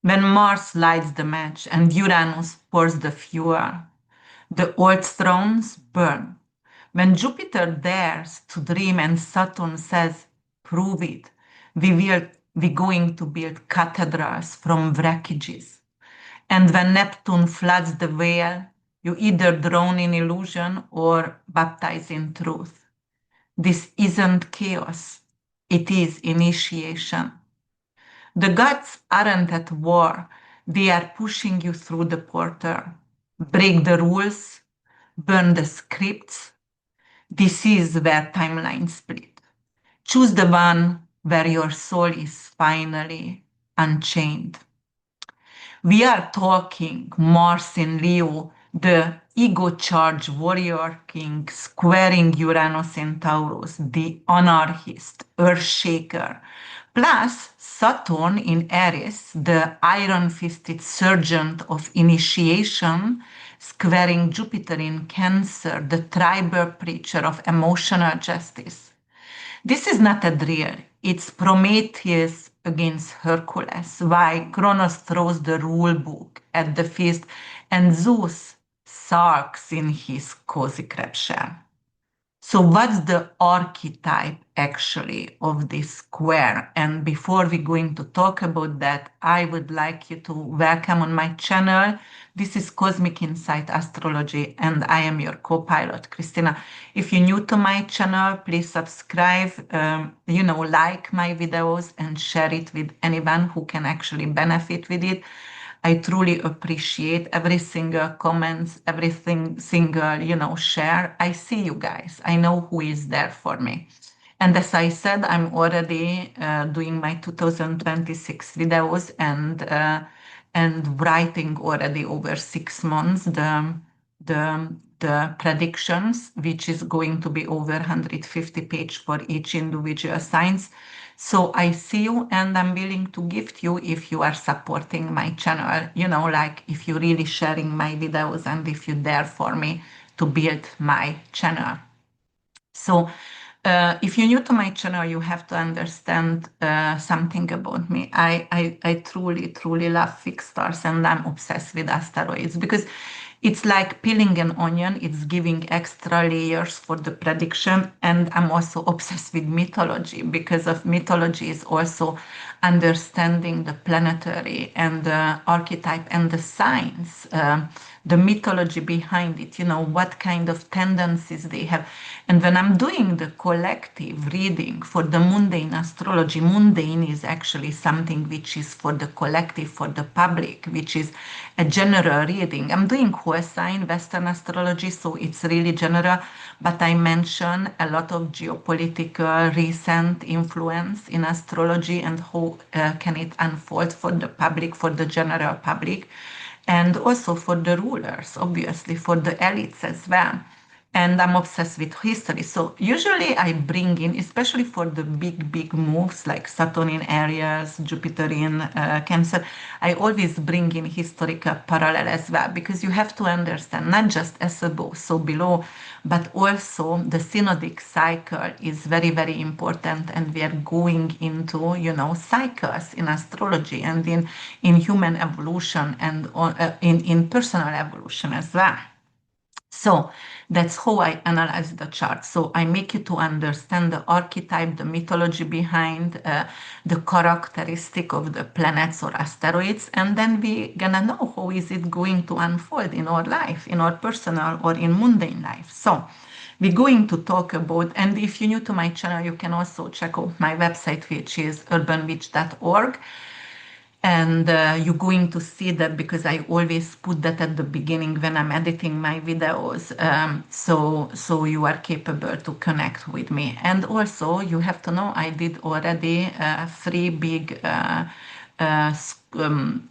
When Mars lights the match and Uranus pours the fuel, the old thrones burn. When Jupiter dares to dream and Saturn says, prove it, we're going to build cathedrals from wreckages. And when Neptune floods the veil, you either drown in illusion or baptize in truth. This isn't chaos, it is initiation. The gods aren't at war, they are pushing you through the portal. Break the rules, burn the scripts. This is where timelines split. Choose the one where your soul is finally unchained. We are talking Mars in Leo, the ego-charged warrior king squaring Uranus in Taurus, the anarchist, earth-shaker. Plus Saturn in Aries, the iron-fisted sergeant of initiation, squaring Jupiter in Cancer, the tribal preacher of emotional justice. This is not a drill. It's Prometheus against Hercules. Why Kronos throws the rule book at the feast and Zeus sulks in his cozy crab shell. So what's the archetype actually of this square? And before we're going to talk about that, I would like you to welcome on my channel. This is Cosmic Insight Astrology, and I am your co-pilot, Krisztina. If you're new to my channel, please subscribe, like my videos and share it with anyone who can actually benefit with it. I truly appreciate every single comments, single share. I see you guys. I know who is there for me. And as I said, I'm already doing my 2026 videos and writing already over 6 months the predictions, which is going to be over 150 pages for each individual signs. So I see you and I'm willing to gift you if you are supporting my channel, like if you're really sharing my videos and if you're there for me to build my channel. So if you're new to my channel, you have to understand something about me. I truly love fixed stars and I'm obsessed with asteroids because it's like peeling an onion. It's giving extra layers for the prediction. And I'm also obsessed with mythology because of mythology is also understanding the planetary and the archetype and the signs, the mythology behind it, what kind of tendencies they have. And when I'm doing the collective reading for the mundane astrology, mundane is actually something which is for the collective, for the public, which is a general reading. I'm doing whole sign Western astrology, so it's really general, but I mention a lot of geopolitical recent influence in astrology and how can it unfold for the public, for the general public, and also for the rulers, obviously, for the elites as well. And I'm obsessed with history. So usually I bring in, especially for the big moves like Saturn in Aries, Jupiter in Cancer, I always bring in historical parallel as well, because you have to understand not just as above, so below, but also the synodic cycle is very important. And we are going into, cycles in astrology and in human evolution and in personal evolution as well. So that's how I analyze the chart. So I make you to understand the archetype, the mythology behind the characteristic of the planets or asteroids, and then we gonna know how is it going to unfold in our life, in our personal or in mundane life. So we're going to talk about, and if you're new to my channel, you can also check out my website, which is urbanwitch.org. And you're going to see that because I always put that at the beginning when I'm editing my videos, so you are capable to connect with me. And also you have to know I did already 3 big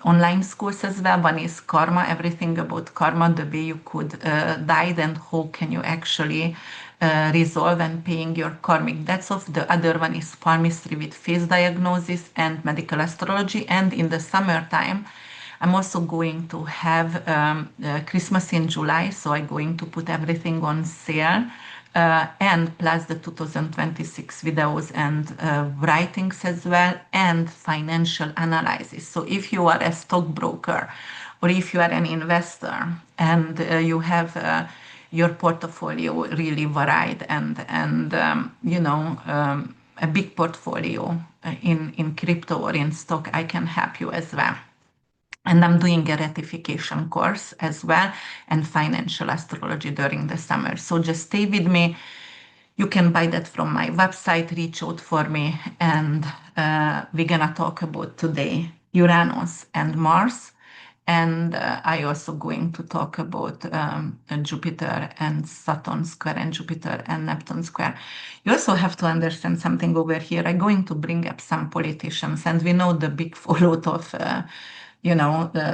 online schools as well. One is karma, everything about karma, the way you could die and how can you actually resolve and paying your karmic debts off. The other one is palmistry with face diagnosis and medical astrology. And in the summertime, I'm also going to have Christmas in July, so I'm going to put everything on sale and plus the 2026 videos and writings as well, and financial analysis. So if you are a stockbroker or if you are an investor and you have your portfolio really varied and a big portfolio in crypto or in stock, I can help you as well. And I'm doing a ratification course as well and financial astrology during the summer. So just stay with me. You can buy that from my website, reach out for me. And we're going to talk about today Uranus and Mars. And I also going to talk about Jupiter and Saturn square and Jupiter and Neptune square. You also have to understand something over here. I'm going to bring up some politicians, and we know the big fallout of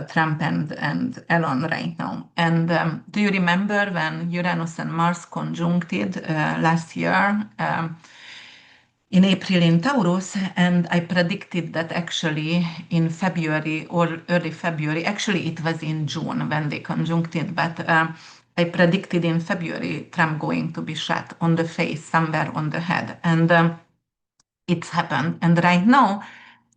Trump and Elon right now. And do you remember when Uranus and Mars conjuncted last year in April in Taurus? And I predicted that actually in February or early February, actually it was in June when they conjuncted, but I predicted in February Trump going to be shot on the face, somewhere on the head. And it's happened. And right now,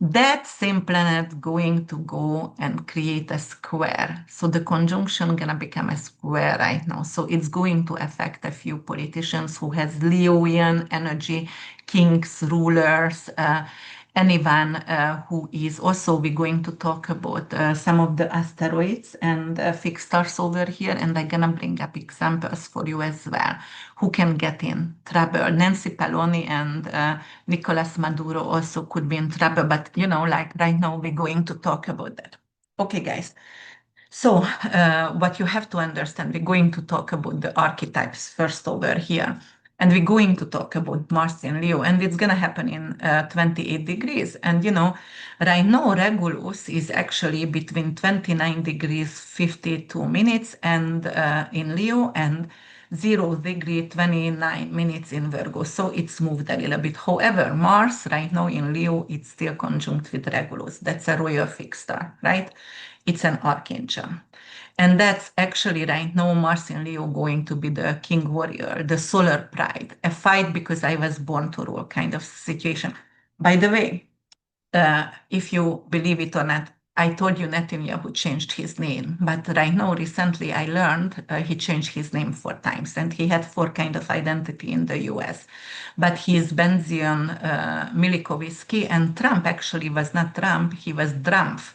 that same planet going to go and create a square. So the conjunction gonna become a square right now. So it's going to affect a few politicians who has Leoian energy, kings, rulers, anyone who is also, we're going to talk about some of the asteroids and fixed stars over here, and I'm gonna bring up examples for you as well, who can get in trouble. Nancy Pelosi and Nicolas Maduro also could be in trouble, but like right now we're going to talk about that. Okay, guys. So what you have to understand, we're going to talk about the archetypes first over here. And we're going to talk about Mars in Leo, and it's going to happen in 28 degrees. And right now Regulus is actually between 29 degrees 52 minutes and in Leo, and 0 degree 29 minutes in Virgo. So it's moved a little bit. However, Mars right now in Leo, it's still conjunct with Regulus. That's a royal fixed star, right? It's an archangel. And that's actually right now Mars in Leo going to be the king warrior, the solar pride, a fight because I was born to rule kind of situation. By the way, if you believe it or not, I told you Netanyahu changed his name, but right now recently I learned he changed his name 4 times, and he had 4 kind of identity in the US. But he is Benzion Milikowiski, and Trump actually was not Trump, he was Drumpf.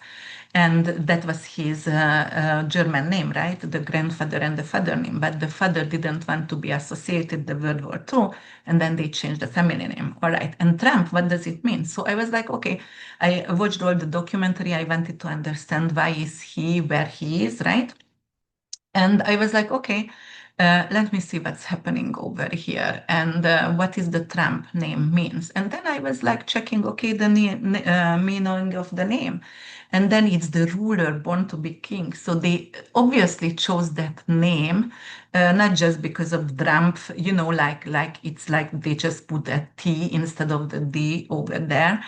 And that was his German name, right? The grandfather and the father name. But the father didn't want to be associated with World War II, and then they changed the family name. All right. And Trump, what does it mean? So I was like, okay, I watched all the documentary. I wanted to understand why is he where he is, right? And I was like, okay, let me see what's happening over here and what is the Trump name means. And then I was like checking, okay, the meaning of the name. And then it's the ruler born to be king. So they obviously chose that name, not just because of Trump, like it's like they just put a T instead of the D over there.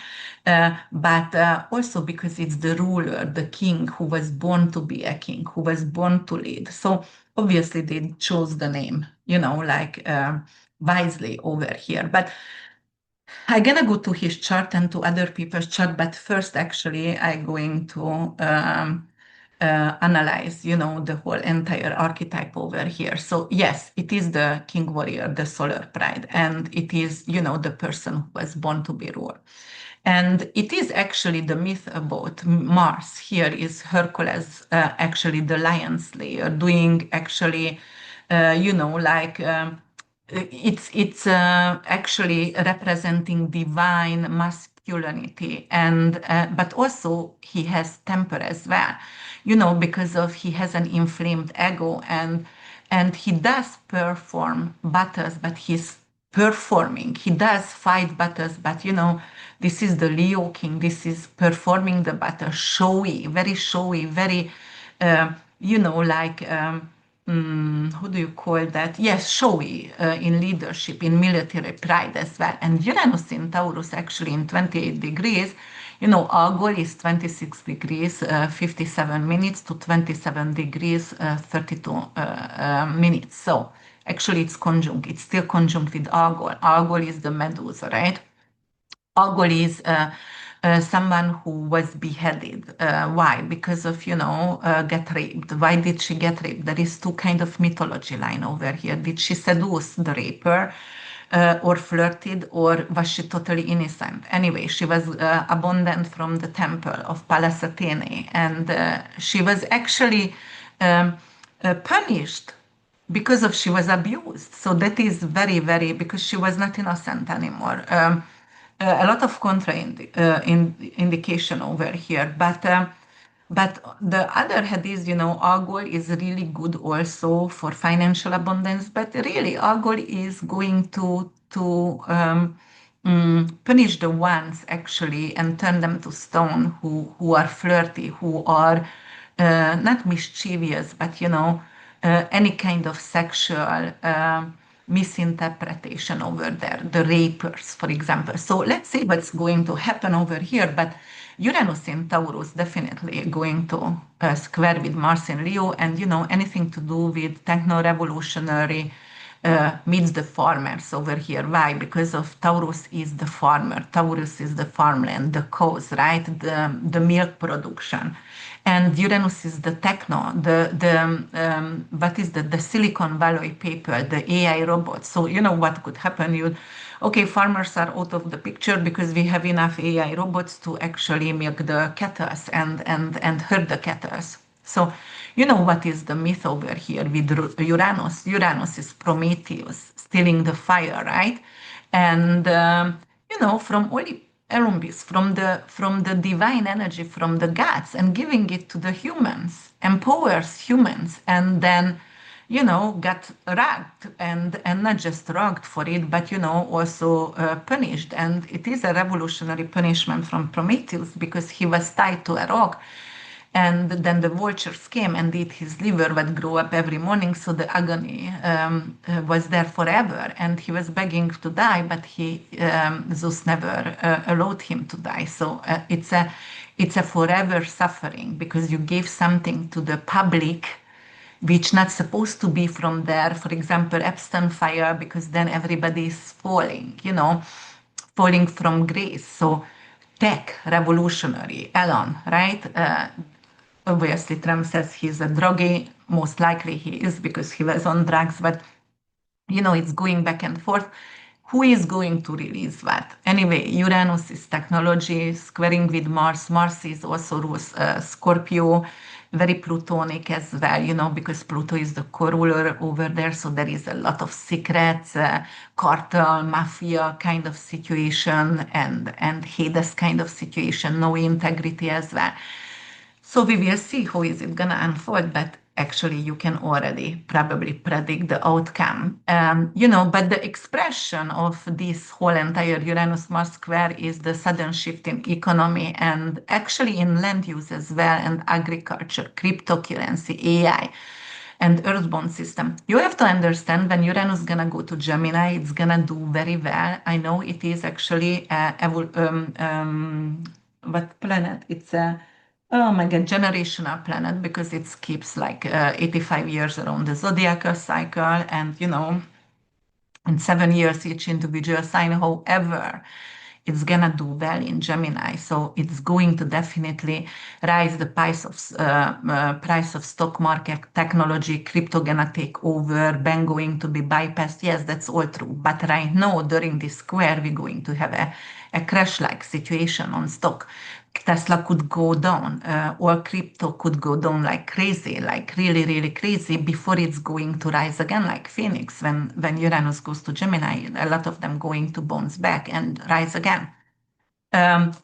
But also because it's the ruler, the king who was born to be a king, who was born to lead. So obviously they chose the name, wisely over here. But I'm gonna go to his chart and to other people's chart, but first, actually, I'm going to analyze, the whole entire archetype over here. So yes, it is the king warrior, the solar pride, and it is, the person who was born to be ruler. And it is actually the myth about Mars. Here is Hercules, actually the lion slayer, doing actually, it's actually representing divine masculinity, and but also he has temper as well, because of he has an inflamed ego, and he does perform battles, but he's performing. He does fight battles, but this is the Leo king. This is performing the battle, showy, very, how do you call that? Yes, showy in leadership, in military pride as well. And Uranus in Taurus actually in 28 degrees, our goal is 26 degrees, 57 minutes to 27 degrees, 32 minutes. So Actually, it's conjunct. It's still conjunct with Algol. Algol is the Medusa, right? Algol is someone who was beheaded. Why? Because of, get raped. Why did she get raped? There is two kind of mythology line over here. Did she seduce the raper? Or flirted, or was she totally innocent? Anyway, she was abandoned from the temple of Pallas Athene, and she was actually punished because of she was abused. So that is very, very, because she was not innocent anymore. A lot of indication over here, but the other hand is, Algol is really good also for financial abundance, but really Algol is going to punish the ones actually and turn them to stone who are flirty, who are not mischievous, but any kind of sexual misinterpretation over there, the rapers, for example. So let's see what's going to happen over here. But Uranus in Taurus definitely going to square with Mars in Leo, and anything to do with techno-revolutionary meets the farmers over here. Why? Because of Taurus is the farmer. Taurus is the farmland, the cows, right? The milk production. And Uranus is the techno, what is the Silicon Valley paper, the AI robots. So what could happen? Okay, farmers are out of the picture because we have enough AI robots to actually milk the cattle and herd the cattle. So what is the myth over here with Uranus? Uranus is Prometheus, stealing the fire, right? And from Olympus, from the divine energy, from the gods, and giving it to the humans, empowers humans, and then got rugged, and not just rugged for it, but also punished. And it is a revolutionary punishment from Prometheus because he was tied to a rock. And then the vultures came and ate his liver that grew up every morning. So the agony was there forever. And he was begging to die, but Zeus never allowed him to die. So it's a forever suffering because you gave something to the public which not supposed to be from there. For example, Epstein fire, because then everybody is falling from grace. So tech, revolutionary, Elon, right? Obviously, Trump says he's a druggie. Most likely he is because he was on drugs, but it's going back and forth. Who is going to release what? Anyway, Uranus is technology, squaring with Mars. Mars is also Scorpio, very Plutonic as well, because Pluto is the co-ruler over there. So there is a lot of secrets, cartel, mafia kind of situation, and Hades kind of situation, no integrity as well. So we will see how is it going to unfold, but actually you can already probably predict the outcome. But the expression of this whole entire Uranus-Mars square is the sudden shift in economy and actually in land use as well, and agriculture, cryptocurrency, AI, and earthbound system. You have to understand when Uranus is going to go to Gemini, it's going to do very well. I know it is actually what planet? It's a oh my God, generational planet because it keeps like 85 years around the zodiacal cycle, and in 7 years each individual sign. However, it's gonna do well in Gemini, so it's going to definitely rise the price of stock market, technology, crypto gonna take over, bank going to be bypassed. Yes, that's all true. But right now, during this square, we're going to have a crash-like situation on stock. Tesla could go down, or crypto could go down like crazy, like really, really crazy before it's going to rise again like Phoenix. When Uranus goes to Gemini, a lot of them going to bounce back and rise again. All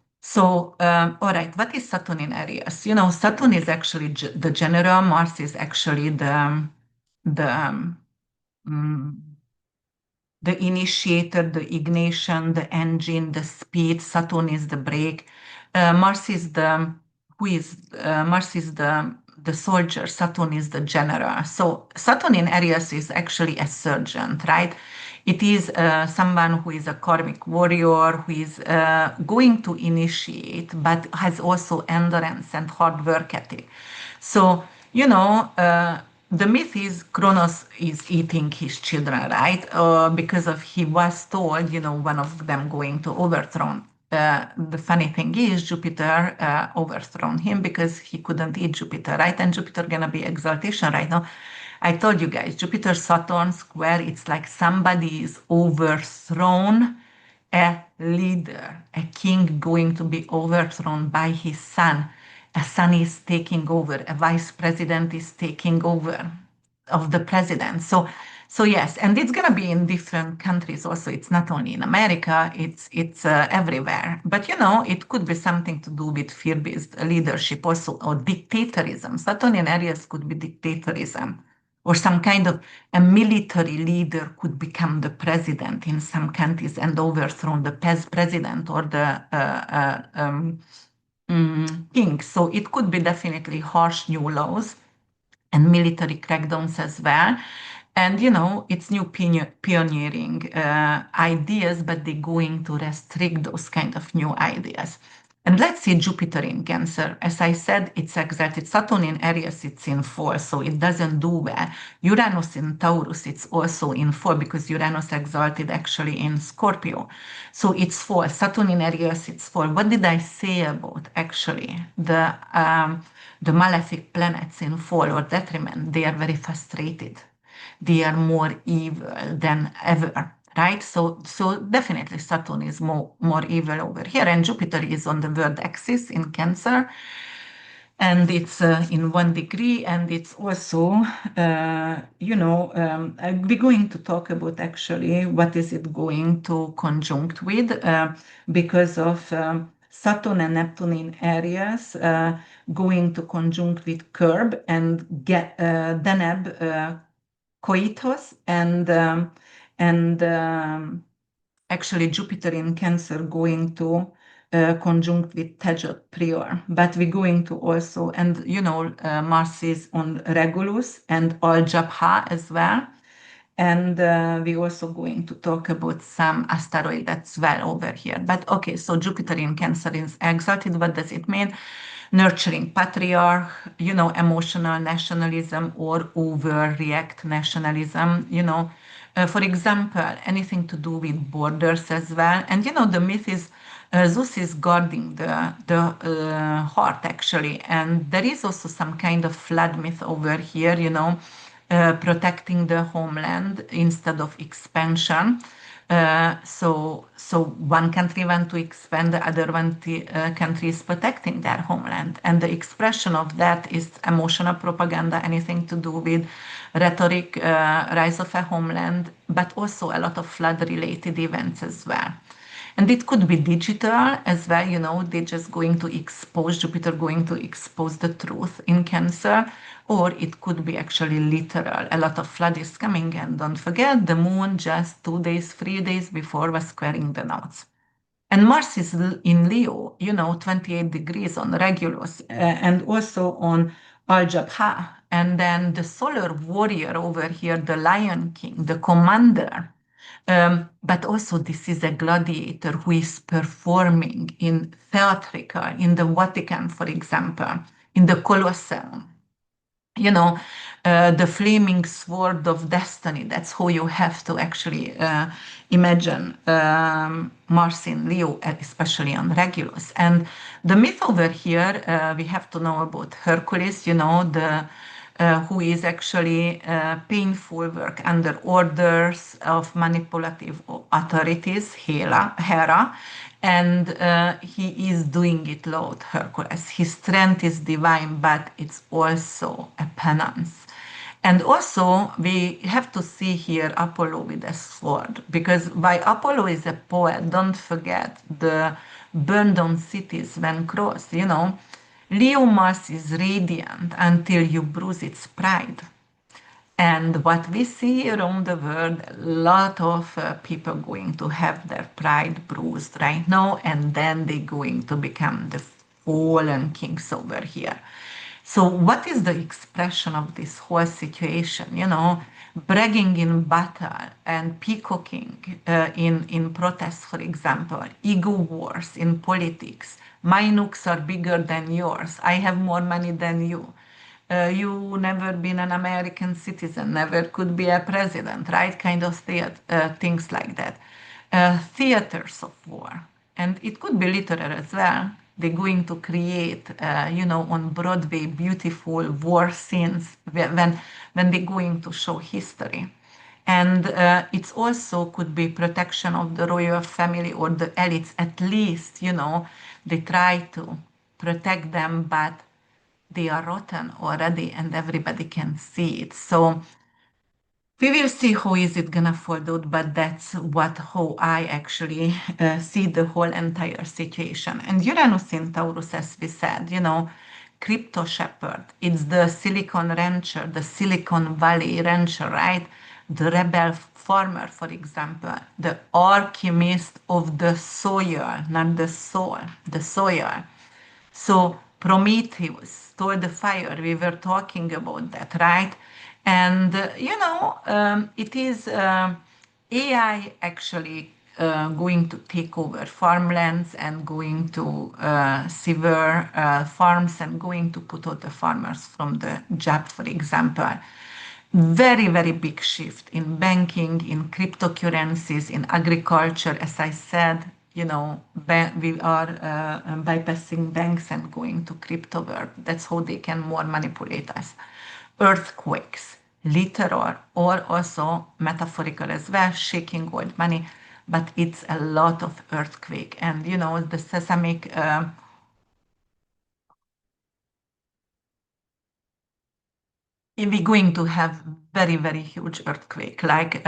right, what is Saturn in Aries? Saturn is actually the general, Mars is actually the the initiator, the ignition, the engine, the speed. Saturn is the brake. Mars is the soldier. Saturn is the general. So Saturn in Aries is actually a sergeant, right? It is someone who is a karmic warrior, who is going to initiate, but has also endurance and hard work ethic. So, the myth is Kronos is eating his children, right? Because of he was told, one of them going to overthrow. The funny thing is Jupiter overthrown him because he couldn't eat Jupiter, right? And Jupiter gonna be exaltation right now. I told you guys, Jupiter Saturn square, it's like somebody is overthrown a leader, a king going to be overthrown by his son. A son is taking over, a vice president is taking over of the president. So yes, and it's going to be in different countries also. It's not only in America, it's everywhere. But it could be something to do with fear-based leadership also, or dictatorism. Saturnian areas could be dictatorism, or some kind of a military leader could become the president in some countries and overthrow the president or the king. So it could be definitely harsh new laws and military crackdowns as well. And it's new pioneering ideas, but they're going to restrict those kind of new ideas. And let's see Jupiter in Cancer. As I said, it's exalted. Saturn in Aries, it's in 4, so it doesn't do well. Uranus in Taurus, it's also in 4 because Uranus exalted actually in Scorpio. So it's 4. Saturn in Aries, it's 4. What did I say about actually the malefic planets in fall or detriment? They are very frustrated. They are more evil than ever, right? So definitely Saturn is more evil over here, and Jupiter is on the world axis in Cancer, and it's in 1 degree, and it's also, we're going to talk about actually what is it going to conjunct with because of Saturn and Neptune in Aries going to conjunct with Curb and Deneb coitus and actually Jupiter in Cancer going to conjunct with Tejet Prior. But we're going to also, and Mars is on Regulus and Al Jabha as well. And we're also going to talk about some asteroid as well over here. But okay, so Jupiter in Cancer is exalted. What does it mean? Nurturing patriarch, emotional nationalism or overreact nationalism, for example, anything to do with borders as well. And, the myth is Zeus is guarding the heart, actually. And there is also some kind of flood myth over here, protecting the homeland instead of expansion. So one country want to expand, the other country is protecting their homeland. And the expression of that is emotional propaganda, anything to do with rhetoric, rise of a homeland, but also a lot of flood-related events as well. And it could be digital as well, they're just going to expose, Jupiter going to expose the truth in Cancer, or it could be actually literal. A lot of flood is coming, and don't forget, the moon just 2 days, 3 days before was squaring the nodes. And Mars is in Leo, 28 degrees on Regulus, and also on Al Jabha. And then the solar warrior over here, the Lion King, the commander, but also this is a gladiator who is performing in theatrical, in the Vatican, for example, in the Colosseum. The flaming sword of destiny. That's how you have to actually imagine Mars in Leo, especially on Regulus. And the myth over here, we have to know about Hercules, who is actually painful work under orders of manipulative authorities, Hera, and he is doing it, Lord Hercules. His strength is divine, but it's also a penance. And also, we have to see here Apollo with a sword, because by Apollo is a poet, don't forget the burned down cities when crossed, Leo Mars is radiant until you bruise its pride. And what we see around the world, a lot of people going to have their pride bruised right now, and then they're going to become the fallen kings over here. So what is the expression of this whole situation? Bragging in battle and peacocking in protests, for example, ego wars in politics. My nukes are bigger than yours. I have more money than you. You never been an American citizen, never could be a president, right? Kind of things like that. Theaters of war, and it could be literary as well. They're going to create, on Broadway, beautiful war scenes when they're going to show history. And it's also could be protection of the royal family or the elites. At least, they try to protect them, but they are rotten already and everybody can see it. So we will see how is it gonna fold out, but that's how I actually see the whole entire situation. And Uranus in Taurus, as we said, crypto shepherd. It's the Silicon rancher, the Silicon Valley rancher, right? The rebel farmer, for example, the alchemist of the soil, not the soul, the soil. So Prometheus stole the fire. We were talking about that, right? And it is AI actually going to take over farmlands and going to sever farms and going to put out the farmers from the job, for example. Very, very big shift in banking, in cryptocurrencies, in agriculture. As I said, we are bypassing banks and going to crypto world. That's how they can more manipulate us. Earthquakes, literal or also metaphorical as well, shaking old money, but it's a lot of earthquake. And the seismic we're going to have very, very huge earthquake, like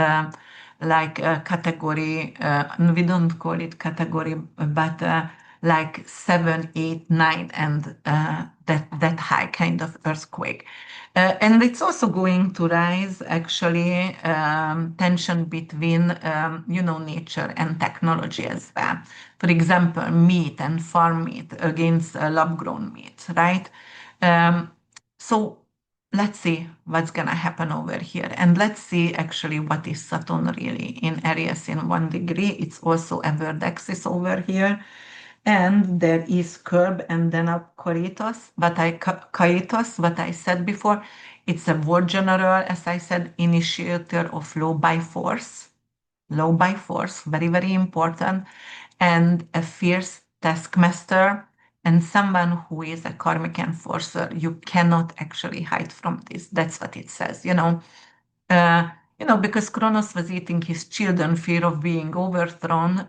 category. We don't call it category, but like 7, 8, 9, and that high kind of earthquake. And it's also going to rise actually tension between nature and technology as well. For example, meat and farm meat against lab-grown meat, right? So let's see what's going to happen over here. And let's see actually what is Saturn really in Aries in 1 degree. It's also a word axis over here. And there is curb and then a Kaitos, what I said before. It's a word general, as I said, initiator of law by force, very, very important, and a fierce taskmaster and someone who is a karmic enforcer. You cannot actually hide from this. That's what it says, uh, because Kronos was eating his children, fear of being overthrown.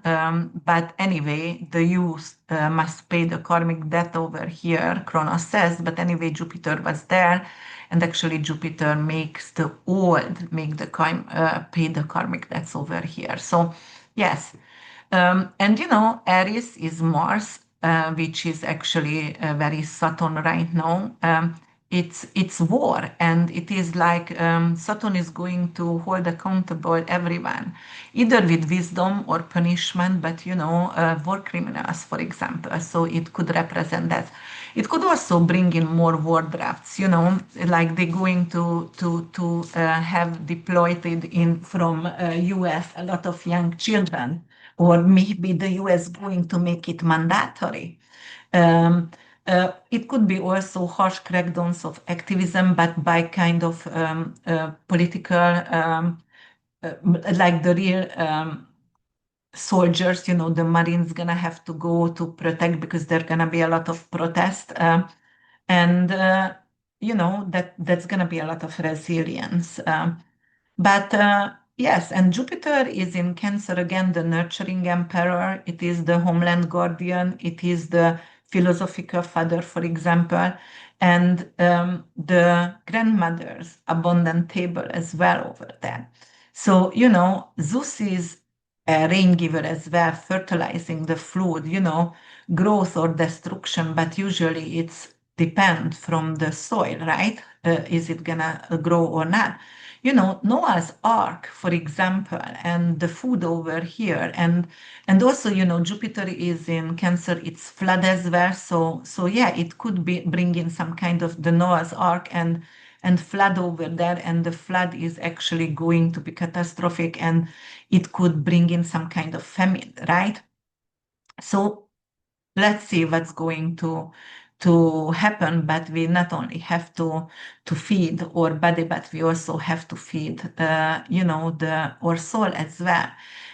But anyway, the youth must pay the karmic debt over here, Kronos says. But anyway, Jupiter was there, and actually Jupiter makes the old pay the karmic debts over here. So yes, and Aries is Mars, which is actually very Saturn right now. It's war, and it is like Saturn is going to hold accountable everyone, either with wisdom or punishment. But war criminals, for example. So it could represent that. It could also bring in more war drafts. Like they're going to have deployed in from U.S. a lot of young children, or maybe the US going to make it mandatory. Um, it could be also harsh crackdowns of activism, but by kind of political, like the real soldiers, the Marines gonna have to go to protect because there gonna be a lot of protest, and that's gonna be a lot of resilience. But yes, and Jupiter is in Cancer again, the nurturing emperor. It is the homeland guardian. It is the philosophical father, for example, and the grandmother's abundant table as well over there. So, Zeus is a rain giver as well, fertilizing the fluid, growth or destruction, but usually it's depend from the soil, right? Is it gonna grow or not? Noah's Ark, for example, and the food over here, and also, Jupiter is in Cancer, it's flood as well. So yeah, it could be bring in some kind of the Noah's Ark and flood over there, and the flood is actually going to be catastrophic, and it could bring in some kind of famine, right? So let's see what's going to happen, but we not only have to feed our body, but we also have to feed, our soul as well.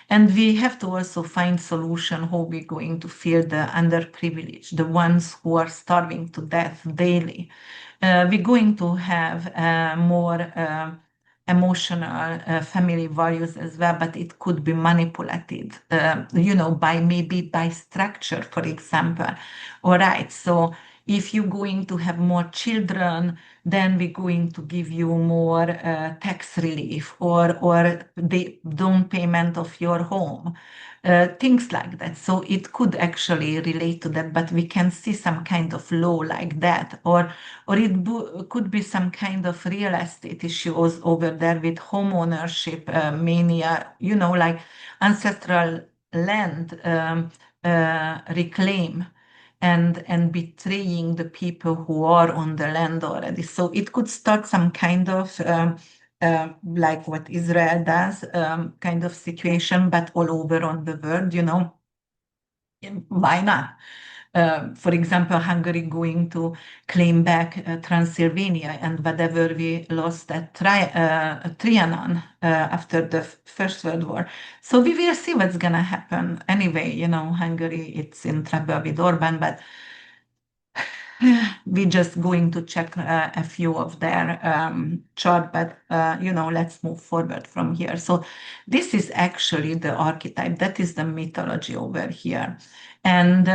And we have to also find solution how we're going to feel the underprivileged, the ones who are starving to death daily. We're going to have more emotional family values as well, but it could be manipulated, by maybe by structure, for example. All right, so if you're going to have more children, then we're going to give you more tax relief or the down payment of your home. Things like that. So it could actually relate to that, but we can see some kind of law like that, or it could be some kind of real estate issues over there with home ownership mania, like ancestral land reclaim and betraying the people who are on the land already. So it could start some kind of like what Israel does, kind of situation, but all over on the world, why not? For example, Hungary going to claim back Transylvania and whatever we lost at Trianon after the First World War. So we will see what's going to happen. Anyway, Hungary, it's in trouble with Orban, but we're just going to check a few of their chart, but let's move forward from here. So this is actually the archetype. That is the mythology over here. And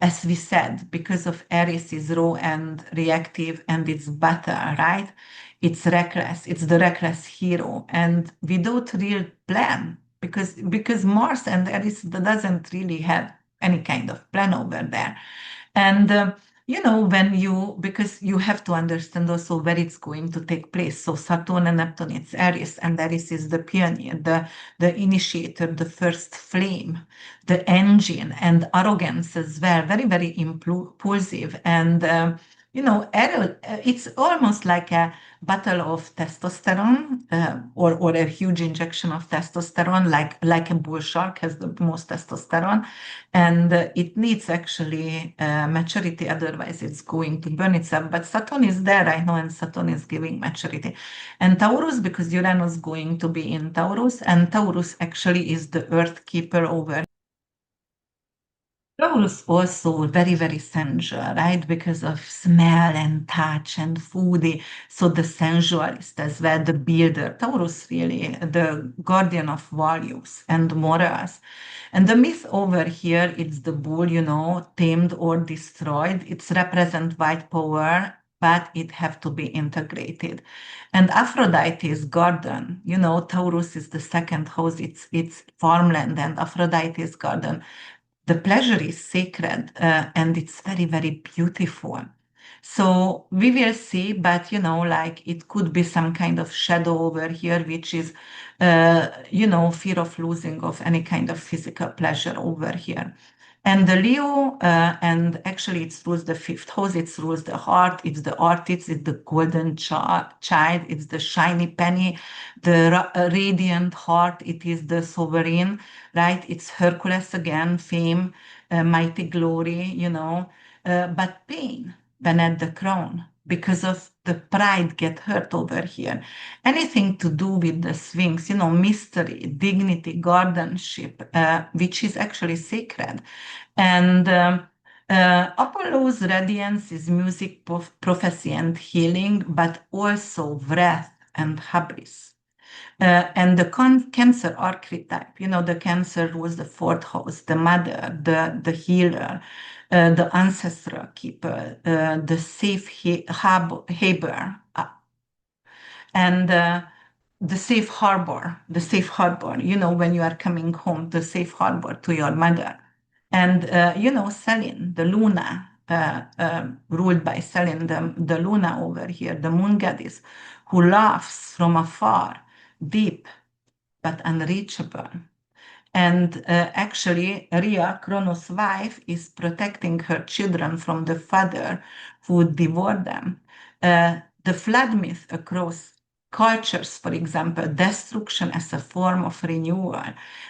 as we said, because of Aries is raw and reactive and it's battle, right? It's reckless. It's the reckless hero. And without real plan, because Mars and Aries doesn't really have any kind of plan over there. And because you have to understand also where it's going to take place. So Saturn and Neptune, it's Aries, and Aries is the pioneer, the initiator, the first flame, the engine, and arrogance as well, very, very impulsive. And, it's almost like a battle of testosterone or a huge injection of testosterone, like a bull shark has the most testosterone. And it needs actually maturity, otherwise it's going to burn itself. But Saturn is there right now, and Saturn is giving maturity. And Taurus, because Uranus is going to be in Taurus, and Taurus actually is the earth keeper over. Taurus also very, very sensual, right? Because of smell and touch and foodie. So the sensualist as well, the builder. Taurus really, the guardian of values and morals. And the myth over here, it's the bull, tamed or destroyed. It's represent white power, but it have to be integrated. And Aphrodite is garden. Taurus is the second house. It's farmland, and Aphrodite is garden. The pleasure is sacred and it's very, very beautiful. So we will see, but like it could be some kind of shadow over here, which is, fear of losing of any kind of physical pleasure over here. And the Leo, and actually it rules the fifth house, it rules the heart, it's the artist, it's the golden child, it's the shiny penny, the radiant heart, it is the sovereign, right? It's Hercules again, fame, mighty glory, but pain beneath the crown because of the pride get hurt over here. Anything to do with the Sphinx, mystery, dignity, guardianship, which is actually sacred. And Apollo's radiance is music, prophecy, and healing, but also wrath and hubris. And the Cancer archetype, the Cancer was the fourth house, the mother, the healer, the ancestral keeper, the safe harbor, and the safe harbor, when you are coming home, the safe harbor to your mother. And, Selene, the Luna, ruled by Selene, the Luna over here, the moon goddess, who laughs from afar, deep but unreachable. And actually, Rhea, Kronos' wife, is protecting her children from the father who would devour them. The flood myth across cultures, for example, destruction as a form of renewal,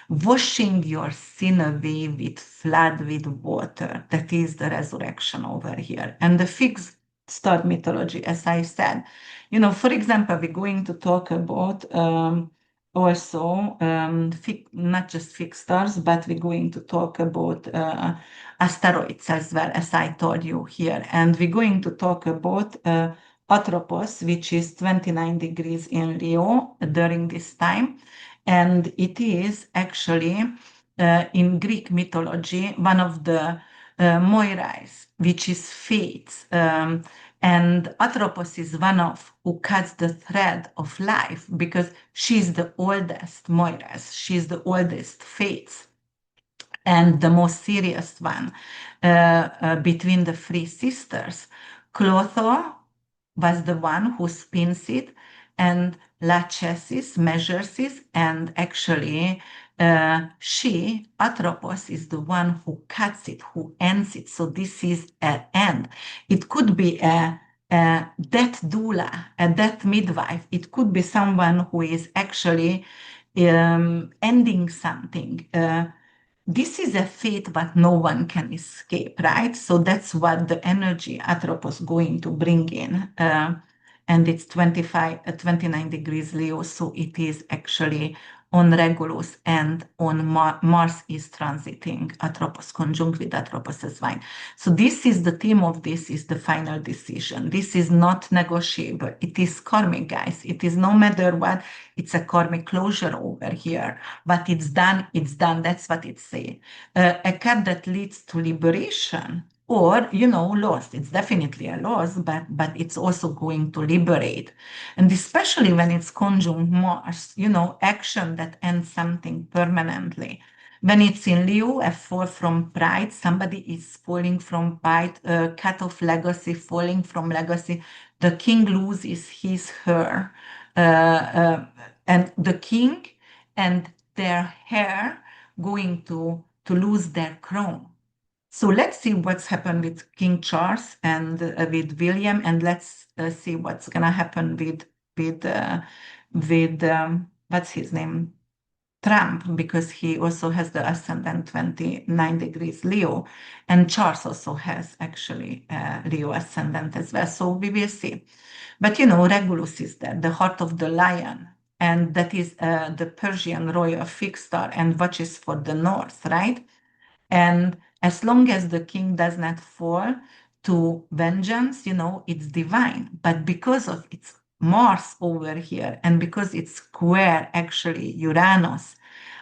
washing your sin away with flood, with water. That is the resurrection over here. And the fixed star mythology, as I said, for example, we're going to talk about also not just fixed stars, but we're going to talk about asteroids as well, as I told you here. And we're going to talk about Atropos, which is 29 degrees in Leo during this time. And it is actually in Greek mythology one of the Moirais, which is fates. And Atropos is one of who cuts the thread of life because she's the oldest Moiras, she's the oldest fates and the most serious one between the three sisters. Clotho was the one who spins it, and Lachesis measures it, and actually she, Atropos, is the one who cuts it, who ends it. So this is an end. It could be a death doula, a death midwife. It could be someone who is actually ending something. This is a fate, but no one can escape, right? So that's what the energy Atropos going to bring in. And it's 29 degrees Leo, so it is actually on Regulus and on Mars is transiting Atropos, conjunct with Atropos as well. So this is the theme of this is the final decision. This is not negotiable. It is karmic, guys. It is no matter what, it's a karmic closure over here, but it's done, it's done. That's what it says. A card that leads to liberation or, loss. It's definitely a loss, but it's also going to liberate. And especially when it's conjunct Mars, action that ends something permanently. When it's in Leo, a fall from pride, somebody is falling from pride, cut off legacy, falling from legacy. The king loses his, her, and the king and their heir going to lose their crown. So let's see what's happened with King Charles and with William, and let's see what's gonna happen with what's his name, Trump, because he also has the ascendant 29 degrees Leo, and Charles also has actually Leo ascendant as well. So we will see. But Regulus is there, the heart of the lion, and that is the Persian royal fixed star and watches for the north, right? And as long as the king does not fall to vengeance, it's divine. But because of its Mars over here and because it's square actually Uranus,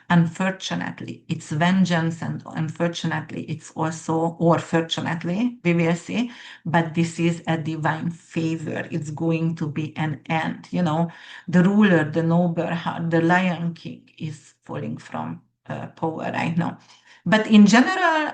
unfortunately, it's vengeance, and unfortunately, it's also, or fortunately, we will see, but this is a divine favor. It's going to be an end. The ruler, the noble heart, the Lion King is falling from power right now. But in general,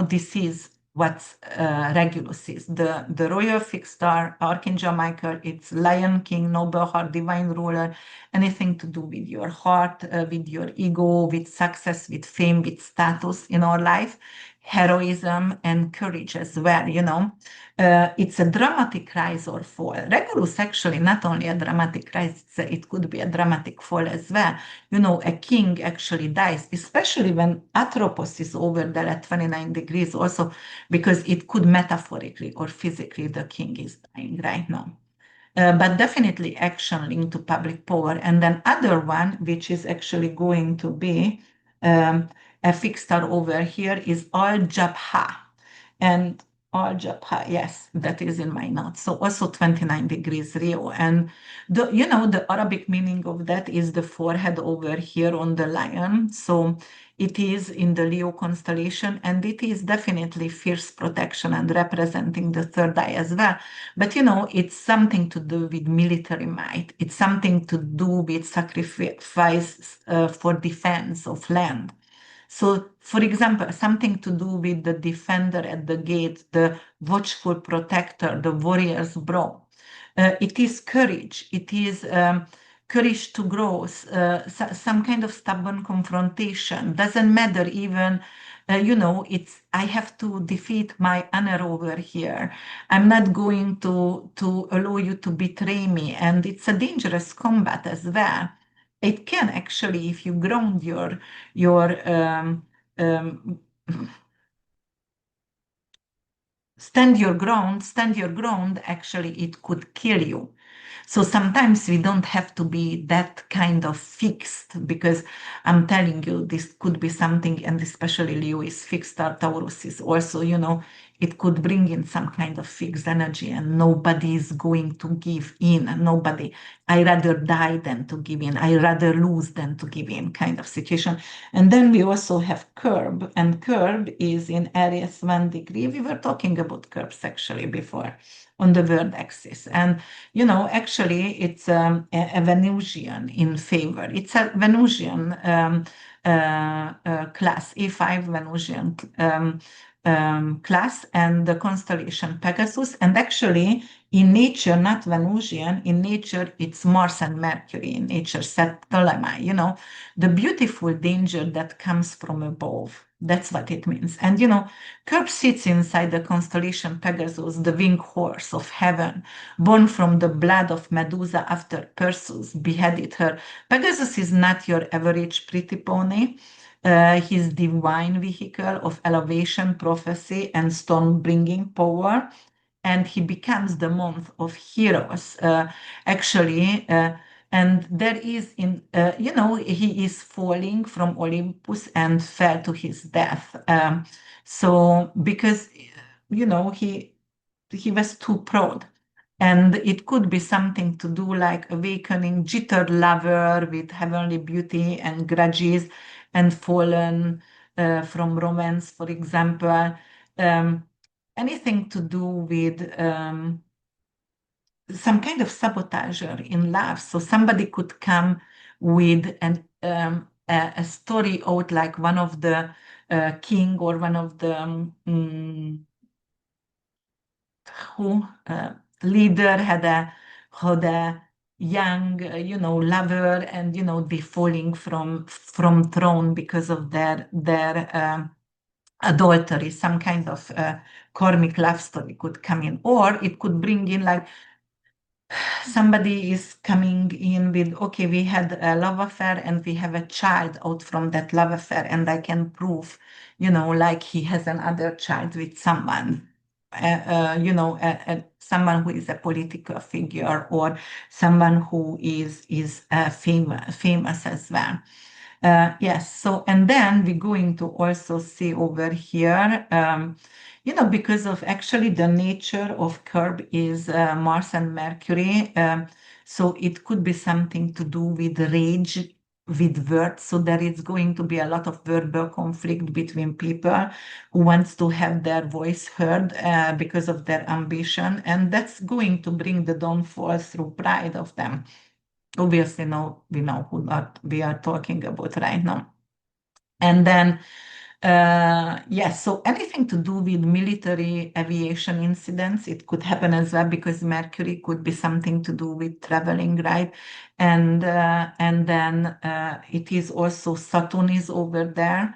this is what Regulus is. The royal fixed star, Archangel Michael, it's Lion King, noble heart, divine ruler, anything to do with your heart, with your ego, with success, with fame, with status in our life, heroism and courage as well, It's a dramatic rise or fall. Regulus actually not only a dramatic rise, it could be a dramatic fall as well. A king actually dies, especially when Atropos is over there at 29 degrees also, because it could metaphorically or physically the king is dying right now. But definitely action linked to public power. And then other one, which is actually going to be a fixed star over here is Al-Jabha. And Al-Jabha, yes, that is in my notes. So also 29 degrees Rio. And the Arabic meaning of that is the forehead over here on the lion. So it is in the Leo constellation, and it is definitely fierce protection and representing the third eye as well. But it's something to do with military might. It's something to do with sacrifice for defense of land. So, for example, something to do with the defender at the gate, the watchful protector, the warrior's brow. It is courage. It is courage to grow, some kind of stubborn confrontation. Doesn't matter even, it's I have to defeat my honor over here. I'm not going to allow you to betray me, and it's a dangerous combat as well. It can actually, if you ground your um, stand your ground, actually it could kill you. So sometimes we don't have to be that kind of fixed, because I'm telling you, this could be something, and especially Leo is fixed, or Taurus is also, it could bring in some kind of fixed energy, and nobody is going to give in. Nobody. I rather die than to give in. I rather lose than to give in, kind of situation. And then we also have curb, and curb is in Aries 1 degree. We were talking about curbs actually before on the world axis. And actually, it's a Venusian in favor. It's a Venusian class, E5 Venusian class, and the constellation Pegasus. And actually, in nature, not Venusian, in nature, it's Mars and Mercury. In nature, Ptolemy, the beautiful danger that comes from above. That's what it means. And, Curb sits inside the constellation Pegasus, the winged horse of heaven, born from the blood of Medusa after Perseus beheaded her. Pegasus is not your average pretty pony. His divine vehicle of elevation, prophecy, and storm-bringing power. And he becomes the month of heroes, actually. And there is he is falling from Olympus and fell to his death. So because, he was too proud. And it could be something to do like awakening jitter lover with heavenly beauty and grudges, and fallen from romance, for example. Um, Anything to do with some kind of sabotager in love. So somebody could come with a story out, like one of the king, or one of the who leader had a young lover, and they falling from throne because of their adultery. Some kind of karmic love story could come in, or it could bring in like somebody is coming in with, okay, we had a love affair and we have a child out from that love affair, and I can prove, like he has another child with someone, someone who is a political figure, or someone who is famous as well. Yes, so, and then we're going to also see over here, because of actually the nature of curb is Mars and Mercury. So it could be something to do with rage, with words. So there is going to be a lot of verbal conflict between people who wants to have their voice heard because of their ambition. And that's going to bring the downfall through pride of them. Obviously, we know who we are talking about right now. And then, yes, so anything to do with military aviation incidents, it could happen as well, because Mercury could be something to do with traveling, right? And then it is also Saturn is over there.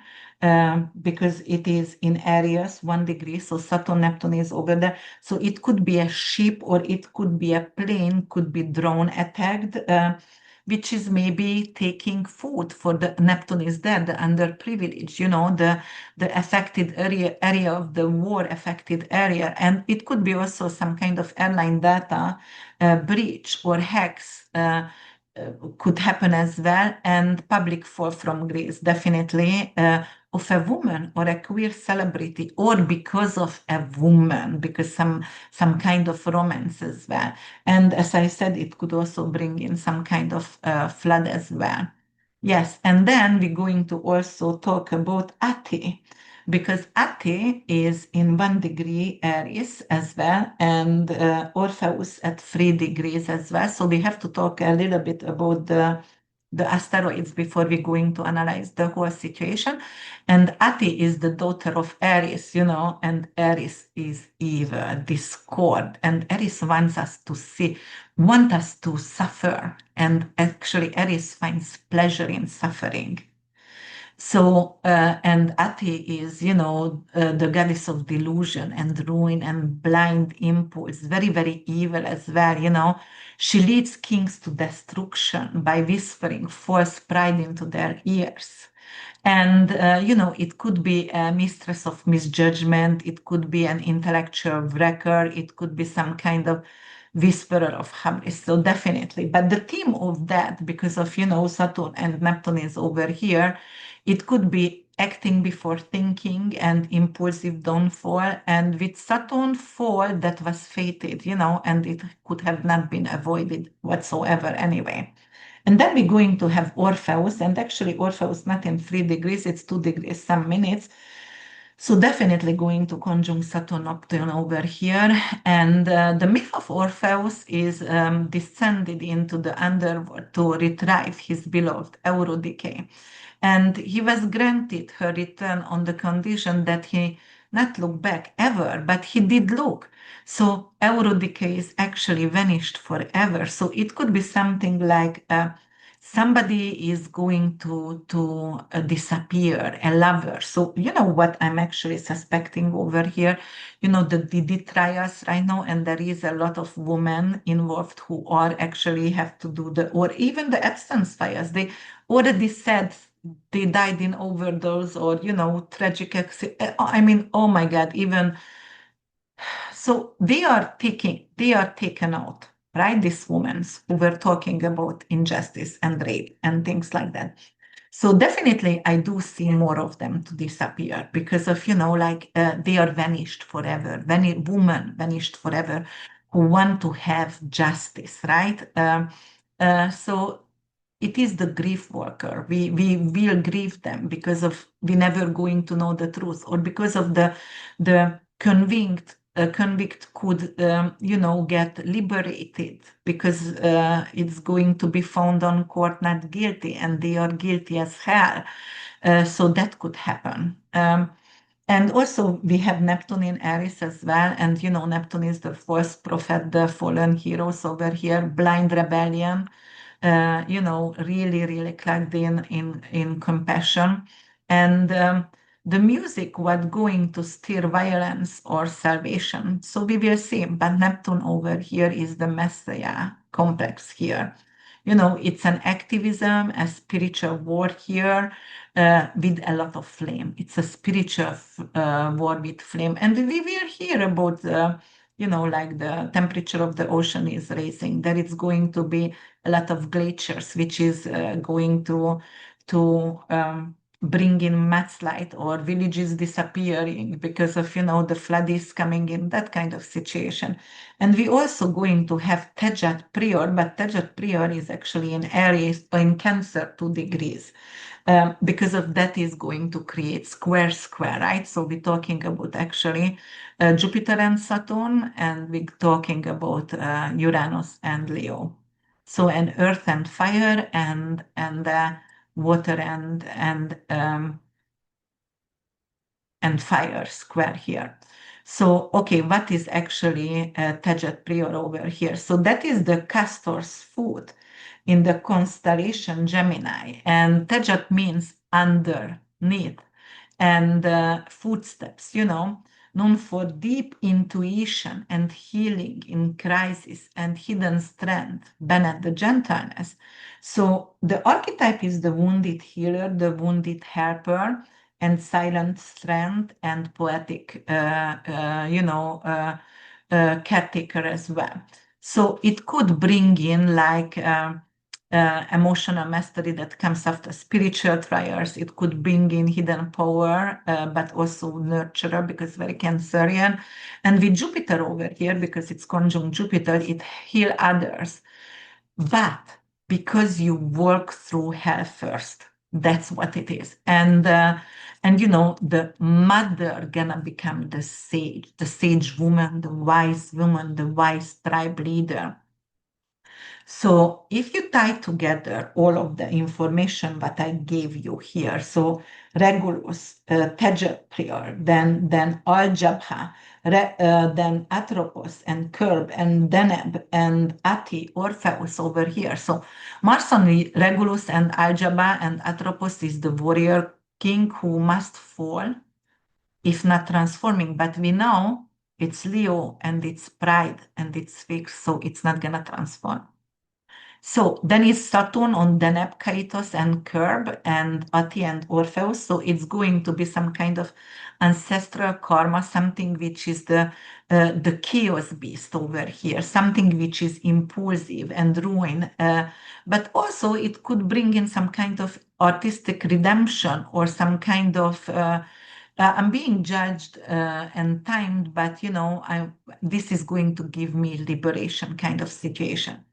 Because it is in Aries 1 degree, so Saturn Neptune is over there. So it could be a ship, or it could be a plane, could be drone attacked, which is maybe taking food for the Neptune is there, the underprivileged, the affected area of the war affected area. And it could be also some kind of airline data breach or hacks. Could happen as well, and public fall from grace, definitely, of a woman or a queer celebrity, or because of a woman, because some kind of romance as well. And as I said, it could also bring in some kind of flood as well. Yes, and then we're going to also talk about Ati, because Ati is in 1 degree Aries as well, and Orpheus at 3 degrees as well. So we have to talk a little bit about the the asteroids before we're going to analyze the whole situation. And Ati is the daughter of Aries, and Aries is evil, discord, and Aries want us to suffer. And actually, Aries finds pleasure in suffering. So, and Ati is, the goddess of delusion and ruin and blind impulse, very, very evil as well. She leads kings to destruction by whispering false pride into their ears. And, it could be a mistress of misjudgment, it could be an intellectual wrecker, it could be some kind of whisperer of hubris. So definitely. But the theme of that, because of, Saturn and Neptune is over here, it could be acting before thinking and impulsive downfall. And with Saturn fall, that was fated, and it could have not been avoided whatsoever anyway. And then we're going to have Orpheus, and actually Orpheus not in 3 degrees, it's 2 degrees, some minutes. So definitely going to conjunct Saturn Neptune over here. And the myth of Orpheus is descended into the underworld to retrieve his beloved Eurydice. And he was granted her return on the condition that he not look back ever, but he did look. So Eurydice is actually vanished forever. So it could be something like somebody is going to disappear, a lover. So you know what I'm actually suspecting over here? The DD trials right now, and there is a lot of women involved who are actually have to do or even the absence files. They already said they died in overdose or tragic accident. I mean, oh my God, even so they are taken out, right? These women who were talking about injustice and rape and things like that. So definitely I do see more of them to disappear because of, they are vanished forever. Women vanished forever who want to have justice, right? So it is the grief worker. We will grieve them because of we never going to know the truth, or because of the convict could get liberated because it's going to be found on court not guilty, and they are guilty as hell. So that could happen. And also we have Neptune in Aries as well, and Neptune is the false prophet, the fallen heroes over here, blind rebellion. Really, really plugged in compassion. And the music was going to steer violence or salvation. So we will see. But Neptune over here is the Messiah complex here. It's an activism, a spiritual war here with a lot of flame. It's a spiritual war with flame. And we will hear about like the temperature of the ocean is rising, that it's going to be a lot of glaciers, which is going to bring in mudslide or villages disappearing because of the flood is coming in, that kind of situation. And we also going to have Tejat Prior, but Tejat Prior is actually in Aries or in Cancer 2 degrees. Because of that is going to create square, right? So we're talking about actually Jupiter and Saturn, and we're talking about Uranus and Leo. So an earth and fire and water and fire square here. So, okay, what is actually Tejet Prior over here? So that is the castor's foot in the constellation Gemini. And Tejet means underneath and footsteps, known for deep intuition and healing in crisis and hidden strength, Bennett the gentleness. So the archetype is the wounded healer, the wounded helper, and silent strength and poetic, caretaker as well. So it could bring in like emotional mastery that comes after spiritual trials. It could bring in hidden power, but also nurturer because very Cancerian. And with Jupiter over here, because it's conjunct Jupiter, it heal others. But because you work through hell first, that's what it is. And the mother gonna become the sage woman, the wise woman, the wise tribe leader. So if you tie together all of the information that I gave you here, so Regulus, Tegeprior, then Al-Jabha, then Atropos and Curb and Deneb and Ati, Orpheus over here. So Mars on Regulus and Al-Jabha and Atropos is the warrior king who must fall if not transforming. But we know it's Leo and it's pride and it's fixed, so it's not gonna transform. So then it's Saturn on Deneb, Kaitos, and Curb, and Ati and Orpheus. So it's going to be some kind of ancestral karma, something which is the chaos beast over here, something which is impulsive and ruin. But also it could bring in some kind of artistic redemption or some kind of I'm being judged and timed, but this is going to give me liberation kind of situation.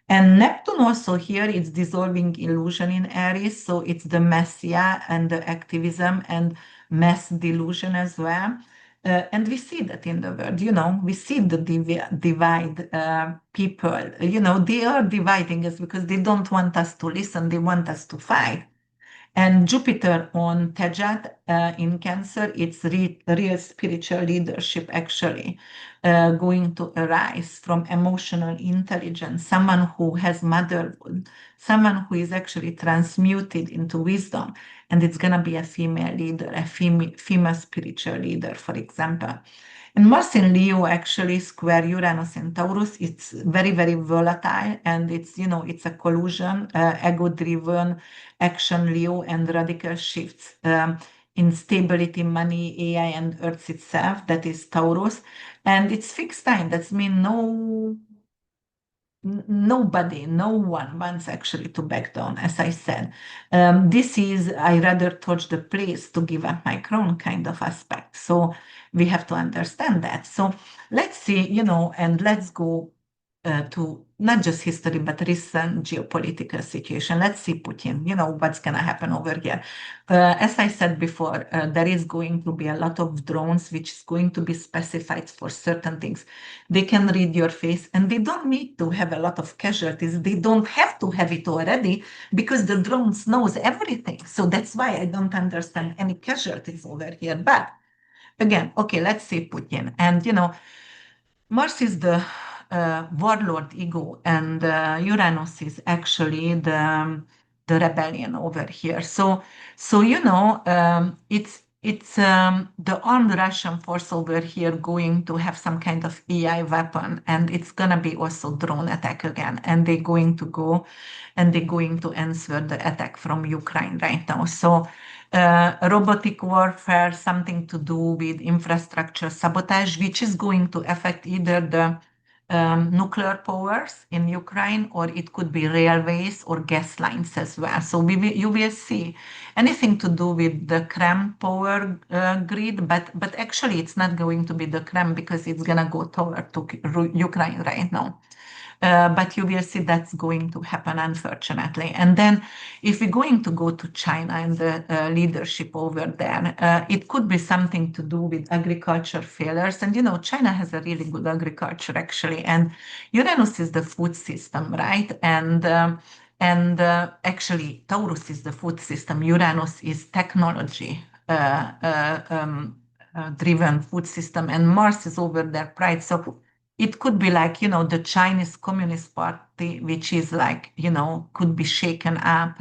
And Neptune also here is dissolving illusion in Aries, so it's the messiah and the activism and mass delusion as well. And we see that in the world, we see the divide people, they are dividing us because they don't want us to listen, they want us to fight. And Jupiter on Tejat in Cancer, it's real spiritual leadership actually going to arise from emotional intelligence, someone who has motherhood, someone who is actually transmuted into wisdom. And it's going to be a female leader, a female spiritual leader, for example. And Mars in Leo actually square Uranus in Taurus. It's very, very volatile, and it's a collusion, ego-driven action Leo and radical shifts. Instability, money, AI, and Earth itself, that is Taurus. And it's fixed time. That's mean nobody, no one wants actually to back down, as I said. This is, I rather touch the place to give up my crown kind of aspect. So we have to understand that. So let's see, and let's go to not just history, but recent geopolitical situation. Let's see Putin, what's going to happen over here. As I said before, there is going to be a lot of drones, which is going to be specified for certain things. They can read your face and they don't need to have a lot of casualties. They don't have to have it already because the drones knows everything. So that's why I don't understand any casualties over here. But again, okay, let's see Putin. And, Mars is the warlord ego, and Uranus is actually the rebellion over here. So it's the armed Russian force over here going to have some kind of AI weapon, and it's gonna be also drone attack again, and they're going to go and they're going to answer the attack from Ukraine right now. So robotic warfare, something to do with infrastructure sabotage, which is going to affect either the nuclear powers in Ukraine, or it could be railways or gas lines as well. So you will see anything to do with the Krem power grid, but actually it's not going to be the Krem because it's going to go toward to Ukraine right now. But you will see that's going to happen, unfortunately. And then if we're going to go to China and the leadership over there, it could be something to do with agriculture failures. And, China has a really good agriculture, actually. And Uranus is the food system, right? And actually, Taurus is the food system. Uranus is technology. Driven food system, and Mars is over there, pride. So it could be like, the Chinese Communist Party, which is like, could be shaken up,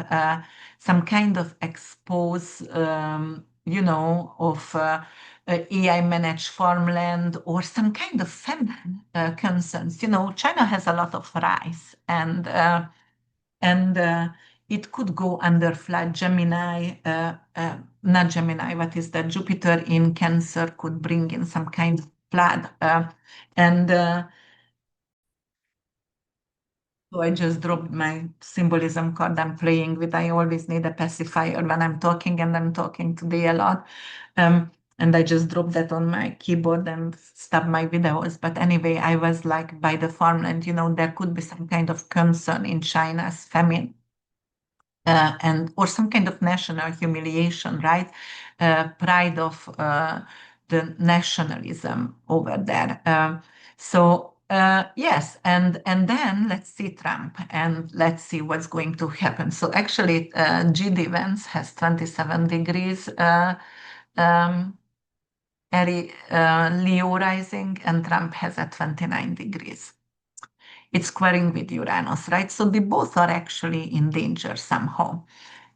some kind of expose, of AI managed farmland or some kind of famine concerns. China has a lot of rice and it could go under flood. Gemini, not Gemini, what is that? Jupiter in Cancer could bring in some kind of flood. And so I just dropped my symbolism card I'm playing with. I always need a pacifier when I'm talking, and I'm talking today a lot. And I just dropped that on my keyboard and stopped my videos. But anyway, I was like by the farmland, there could be some kind of concern in China's famine. Or some kind of national humiliation, right? Pride of the nationalism over there. So Yes, and then let's see Trump and let's see what's going to happen. So actually, GD Vance has 27 degrees um, Leo rising, and Trump has a 29 degrees. It's squaring with Uranus, right? So they both are actually in danger somehow.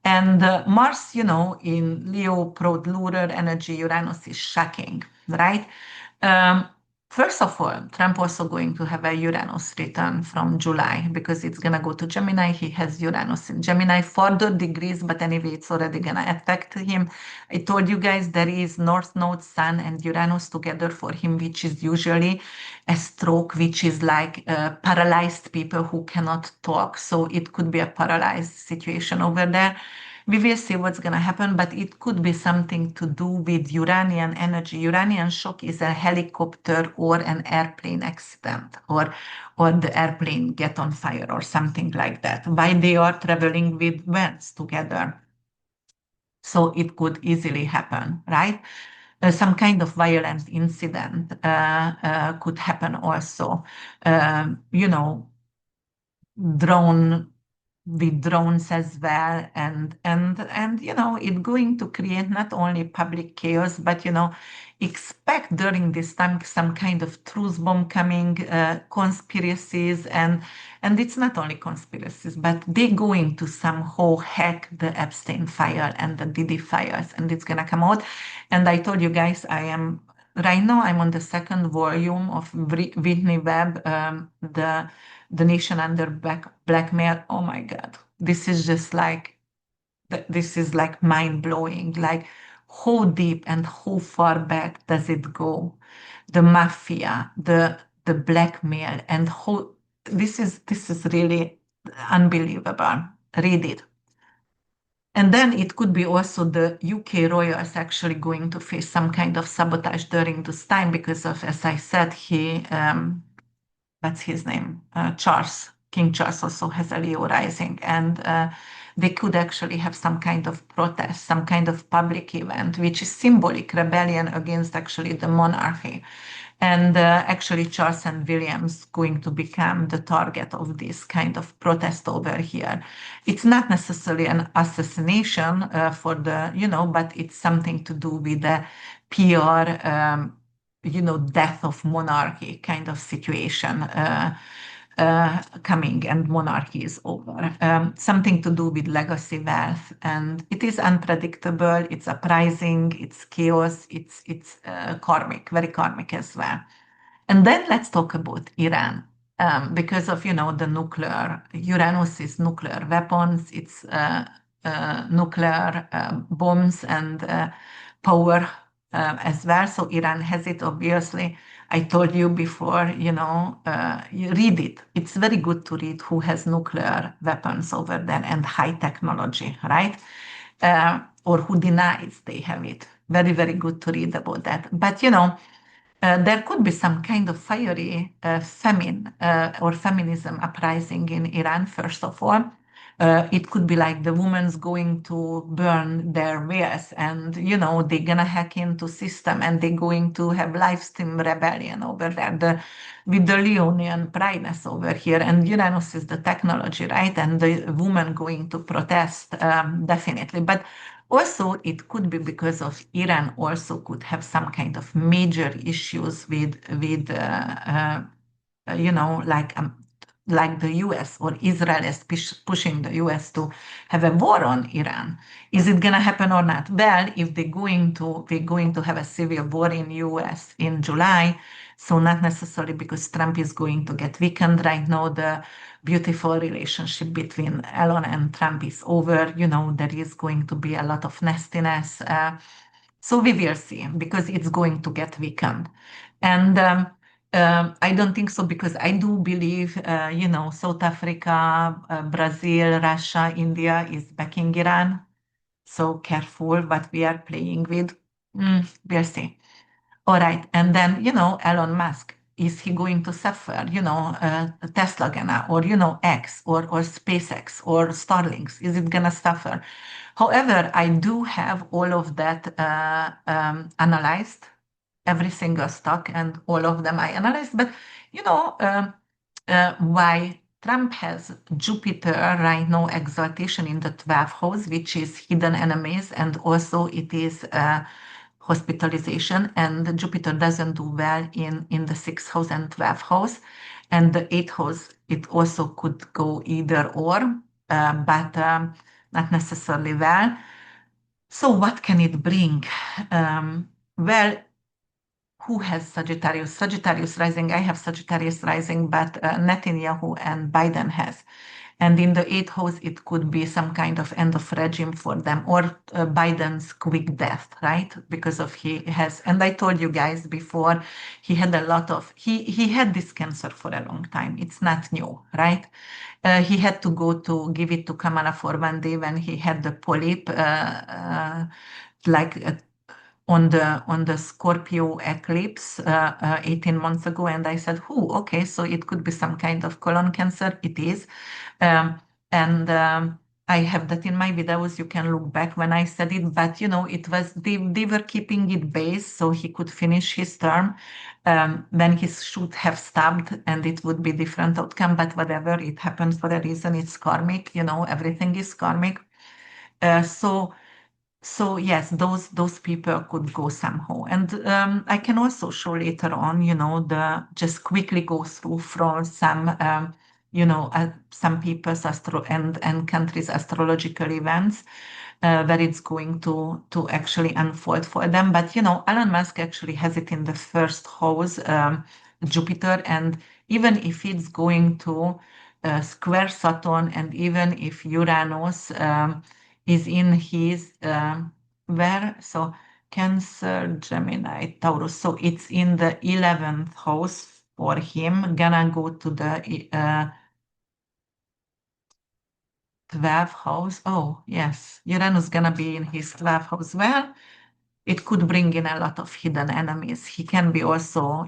And Mars, in Leo, proud lunar energy, Uranus is shocking, right? Um, First of all, Trump also going to have a Uranus return from July because it's going to go to Gemini. He has Uranus in Gemini, further degrees, but anyway, it's already going to affect him. I told you guys there is North Node, Sun, and Uranus together for him, which is usually a stroke, which is like paralyzed people who cannot talk. So it could be a paralyzed situation over there. We will see what's going to happen, but it could be something to do with Uranian energy. Uranian shock is a helicopter or an airplane accident, or the airplane get on fire or something like that. Why they are traveling with vents together. So it could easily happen, right? Some kind of violent incident could happen also. You know, drone with drones as well, and it's going to create not only public chaos, but expect during this time some kind of truth bomb coming, conspiracies, and it's not only conspiracies, but they're going to somehow hack the Epstein file and the Diddy files, and it's gonna come out. And I told you guys, right now I'm on the second volume of Whitney Webb, the nation under blackmail. Oh my God, this is just like this is like mind blowing. Like how deep and how far back does it go? The mafia, the blackmail, and how this is really unbelievable. Read it. And then it could be also the UK royals actually going to face some kind of sabotage during this time because of, as I said, what's his name? Charles. King Charles also has a Leo rising, and they could actually have some kind of protest, some kind of public event, which is symbolic rebellion against actually the monarchy. And actually, Charles and Williams going to become the target of this kind of protest over here. It's not necessarily an assassination for but it's something to do with the PR, death of monarchy kind of situation. Coming and monarchy is over. Something to do with legacy wealth, and it is unpredictable. It's uprising. It's chaos. It's karmic, very karmic as well. And then let's talk about Iran. Because of the nuclear, Uranus is nuclear weapons, it's nuclear bombs and power as well. So Iran has it, obviously. I told you before, you read it. It's very good to read who has nuclear weapons over there and high technology, right? Or who denies they have it. Very, very good to read about that. But there could be some kind of fiery famine or feminism uprising in Iran, first of all. It could be like the women's going to burn their wares, and they're gonna hack into system, and they're going to have live stream rebellion over there, with the Leonian brightness over here. And Uranus is the technology, right? And the women going to protest, definitely. But also, it could be because of Iran also could have some kind of major issues with like the US or Israel is pushing the US to have a war on Iran. Is it going to happen or not? Well, if we're going to have a civil war in US in July, so not necessarily because Trump is going to get weakened right now. The beautiful relationship between Elon and Trump is over. There is going to be a lot of nastiness. So we will see because it's going to get weakened. And I don't think so because I do believe, South Africa, Brazil, Russia, India is backing Iran. So careful what we are playing with. We'll see. All right. And then, Elon Musk, is he going to suffer? Tesla gonna, or, X or SpaceX or Starlinks, is it gonna suffer? However, I do have all of that analyzed every single stock and all of them I analyzed. But why Trump has Jupiter right now exaltation in the 12th house, which is hidden enemies, and also it is hospitalization, and Jupiter doesn't do well in the 6th house and 12th house. And the 8th house, it also could go either or, but not necessarily well. So what can it bring? Well, who has Sagittarius? Sagittarius rising. I have Sagittarius rising, but Netanyahu and Biden has. And in the 8th house, it could be some kind of end of regime for them, or Biden's quick death, right? Because of he has, and I told you guys before, he had a lot of, he had this cancer for a long time. It's not new, right? He had to go to give it to Kamala for one day when he had the polyp, like on the Scorpio eclipse 18 months ago, and I said, "Who? Okay, so it could be some kind of colon cancer." It is, and I have that in my videos. You can look back when I said it, but it was they were keeping it base so he could finish his term when he should have stopped, and it would be different outcome. But whatever, it happened for a reason. It's karmic. Everything is karmic. So yes, those people could go somehow, and I can also show later on, the just quickly go through from some, some people's and countries' astrological events where it's going to actually unfold for them. But Elon Musk actually has it in the first house, Jupiter, and even if it's going to square Saturn, and even if Uranus is in his where so Cancer, Gemini, Taurus. So it's in the 11th house for him. Gonna go to the 12th house. Oh, yes. Uranus gonna be in his 12th house. Well, it could bring in a lot of hidden enemies. He can be also,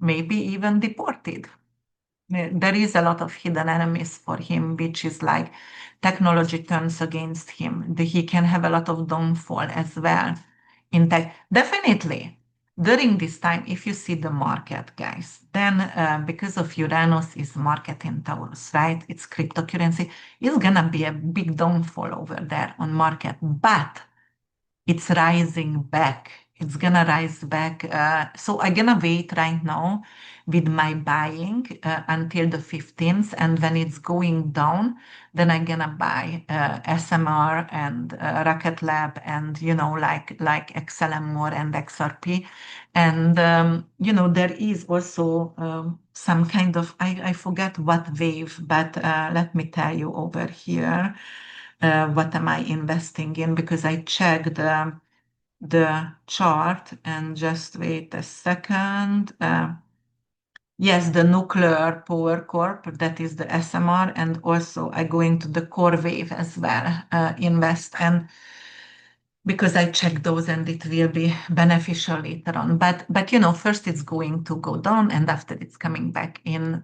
maybe even deported. There is a lot of hidden enemies for him, which is like technology turns against him. He can have a lot of downfall as well. In tech, definitely. During this time, if you see the market, guys, then because of Uranus is market in Taurus, right? It's cryptocurrency. It's gonna be a big downfall over there on market, but it's rising back. It's gonna rise back. So I'm gonna wait right now with my buying until the 15th, and when it's going down, then I'm gonna buy SMR and Rocket Lab, and like XLM and XRP, and there is also some kind of I forget what wave, but let me tell you over here. What am I investing in? Because I checked the chart, and just wait a second. Yes, the Nuclear Power Corp, that is the SMR, and also I go into the Core Wave as well, invest, and because I check those and it will be beneficial later on. But first it's going to go down, and after it's coming back in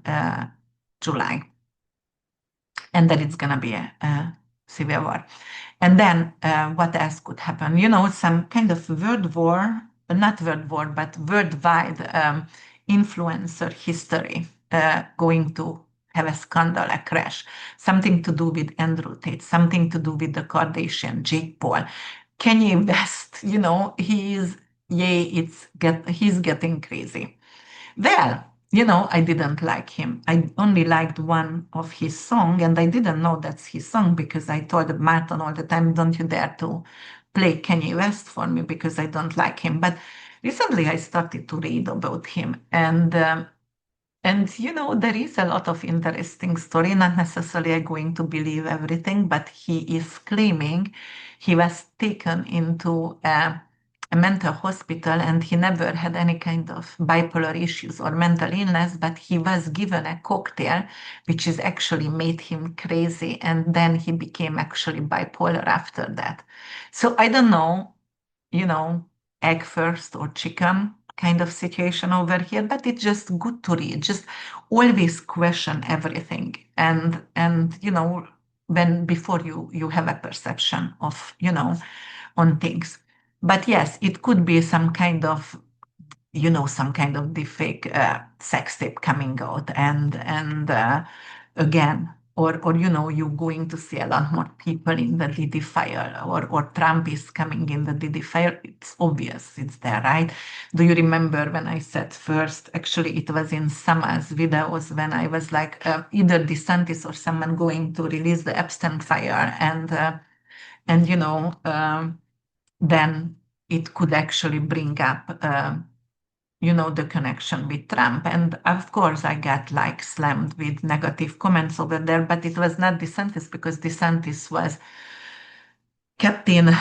July, and then it's gonna be a civil war. And then what else could happen? Some kind of world war, not world war, but worldwide influencer history going to have a scandal, a crash, something to do with Andrew Tate, something to do with the Kardashian, Jake Paul, Kanye West. He's getting crazy. Well, I didn't like him. I only liked one of his song, and I didn't know that's his song because I told Martin all the time, "Don't you dare to play Kanye West for me because I don't like him." But recently I started to read about him, and there is a lot of interesting story. Not necessarily I'm going to believe everything, but he is claiming he was taken into a mental hospital, and he never had any kind of bipolar issues or mental illness, but he was given a cocktail which is actually made him crazy, and then he became actually bipolar after that. So I don't know, you know, egg first or chicken kind of situation over here, but it's just good to read. Just always question everything, and when before you have a perception of on things. But yes, it could be some kind of some kind of the fake sex tape coming out, and again, or you're going to see a lot more people in the DD file, or Trump is coming in the DD file. It's obvious, it's there, right? Do you remember when I said first? Actually, it was in Sama's videos when I was like, either DeSantis or someone going to release the Epstein file, and then it could actually bring up the connection with Trump. And of course, I got like slammed with negative comments over there, but it was not DeSantis, because DeSantis was kept in,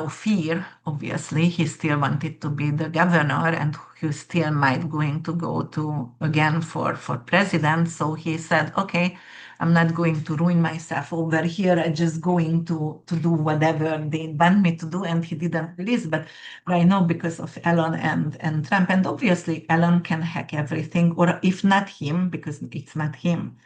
fear. Obviously, he still wanted to be the governor, and he still might going to go to again for president. So he said, okay, I'm not going to ruin myself over here. I'm just going to do whatever they want me to do. And he didn't release. But right now, because of Elon and Trump, and obviously Elon can hack everything, or if not him, because it's not him,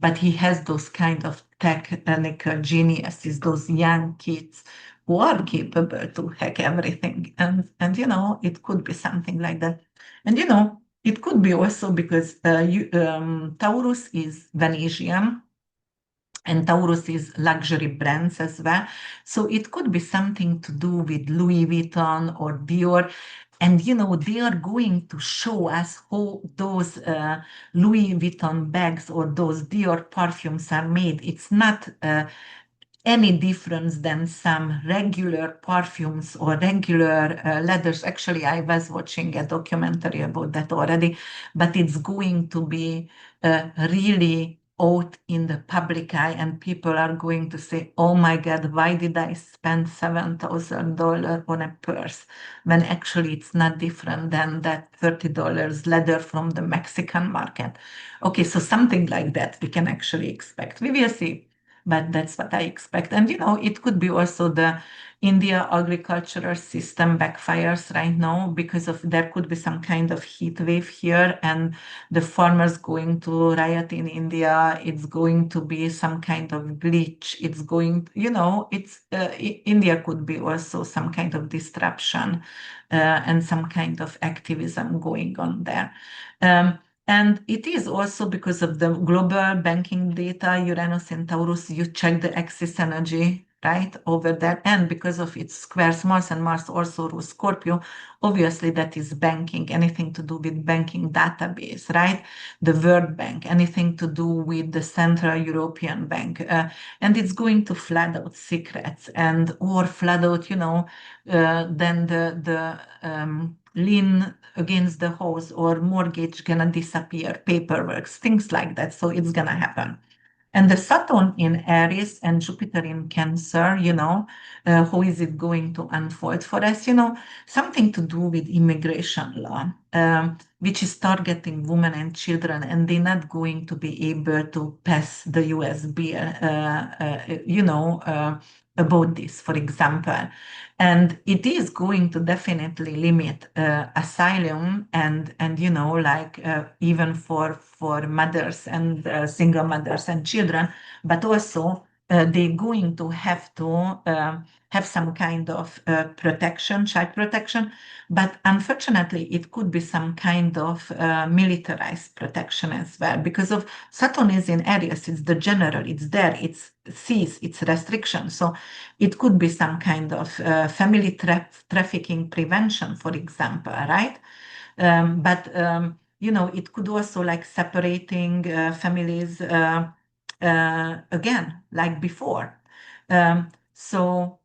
but he has those kind of technical geniuses, those young kids who are capable to hack everything. And it could be something like that. And it could be also because Taurus is Venetian, and Taurus is luxury brands as well. So it could be something to do with Louis Vuitton or Dior. And they are going to show us how those Louis Vuitton bags or those Dior perfumes are made. It's not any difference than some regular perfumes or regular leathers. Actually, I was watching a documentary about that already, but it's going to be really out in the public eye, and people are going to say, oh my God, why did I spend $7,000 on a purse, when actually it's not different than that $30 leather from the Mexican market. Okay, so something like that we can actually expect. We will see, but that's what I expect. And it could be also the India agricultural system backfires right now, because of there could be some kind of heat wave here, and the farmers going to riot in India. It's going to be some kind of glitch. It's going, India could be also some kind of disruption and some kind of activism going on there. And it is also because of the global banking data, Uranus and Taurus, you check the axis energy, right, over there. And because of its squares Mars, and Mars also rules Scorpio, obviously that is banking, anything to do with banking database, right? The World Bank, anything to do with the Central European Bank. And it's going to flood out secrets or flood out, then the lien against the house or mortgage gonna disappear, paperwork, things like that. So it's gonna happen. And the Saturn in Aries and Jupiter in Cancer, how is it going to unfold for us? Something to do with immigration law, which is targeting women and children, and they're not going to be able to pass the US bill, about this, for example. And it is going to definitely limit asylum and like even for mothers and single mothers and children, but also they're going to have some kind of protection, child protection. But unfortunately, it could be some kind of militarized protection as well, because of Saturn is in Aries. It's the general. It's there. It's sees. It's restriction. So it could be some kind of family trafficking prevention, for example, right? But it could also like separating families again, like before. So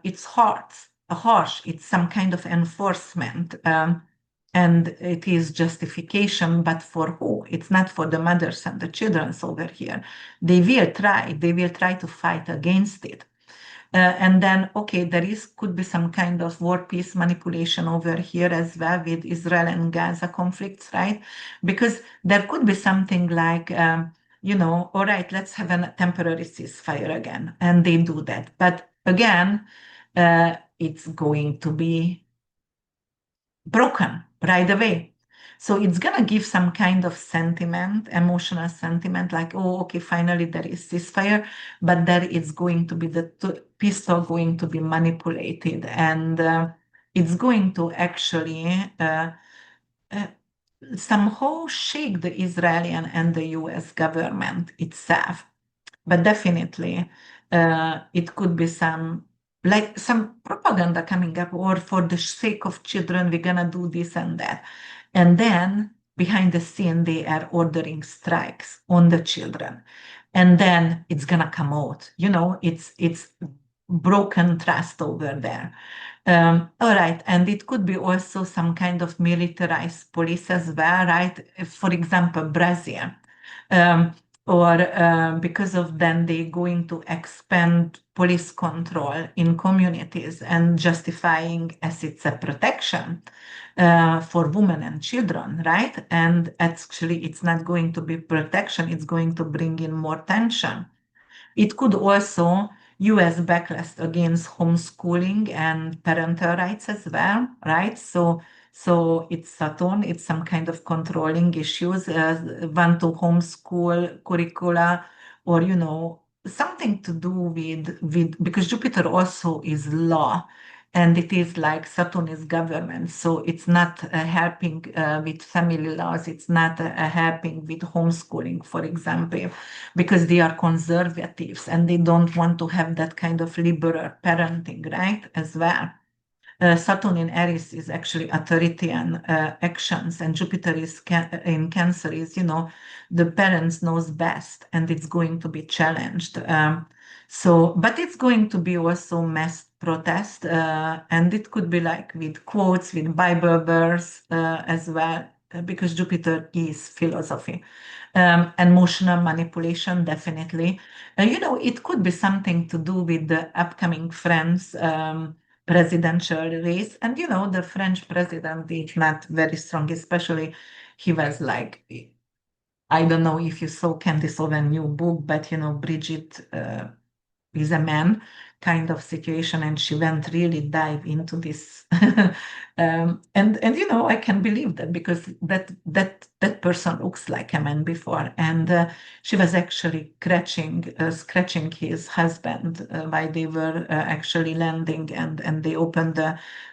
it's harsh. It's some kind of enforcement. And it is justification, but for who? It's not for the mothers and the children over here. They will try to fight against it. And then, okay, could be some kind of war peace manipulation over here as well with Israel and Gaza conflicts, right? Because there could be something like, all right, let's have a temporary ceasefire again. And they do that. But again, it's going to be broken right away. So it's going to give some kind of sentiment, emotional sentiment, like, oh, okay, finally there is ceasefire, but there it's going to be the peace talk going to be manipulated. And it's going to actually uh, somehow shake the Israeli and the US government itself. But definitely, it could be some propaganda coming up, or for the sake of children, we're gonna do this and that. And then behind the scene, they are ordering strikes on the children. And then it's gonna come out. It's broken trust over there. All right, and it could be also some kind of militarized police as well, right? For example, Brazil. Um, or because of then they're going to expand police control in communities and justifying as it's a protection for women and children, right? And actually, it's not going to be protection, it's going to bring in more tension. It could also US backlash against homeschooling and parental rights as well, right? So it's Saturn, it's some kind of controlling issues, want to homeschool curricula, or something to do with because Jupiter also is law, and it is like Saturn is government, so it's not helping with family laws, it's not helping with homeschooling, for example, because they are conservatives and they don't want to have that kind of liberal parenting, right? As well. Saturn in Aries is actually authoritarian actions, and Jupiter is in Cancer is, the parents knows best, and it's going to be challenged. But it's going to be also mass protest, and it could be like with quotes, with Bible verse as well, because Jupiter is philosophy. And emotional manipulation, definitely. It could be something to do with the upcoming French presidential race. And, the French president is not very strong, especially he was like, I don't know if you saw Candice Owen's new book, but, Bridget is a man kind of situation, and she went really dive into this. And I can believe that, because that person looks like a man before, and she was actually scratching his husband while they were actually landing, and they opened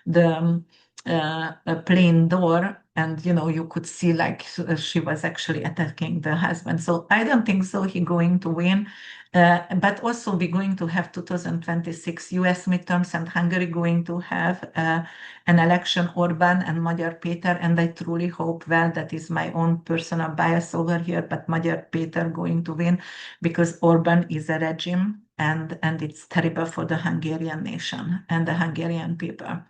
the a plane door, and you could see like she was actually attacking the husband. So I don't think so he going to win. But also we're going to have 2026 US midterms, and Hungary going to have an election, Orban and Magyar Péter, and I truly hope, well, that is my own personal bias over here, but Magyar Péter going to win, because Orban is a regime, and it's terrible for the Hungarian nation and the Hungarian people.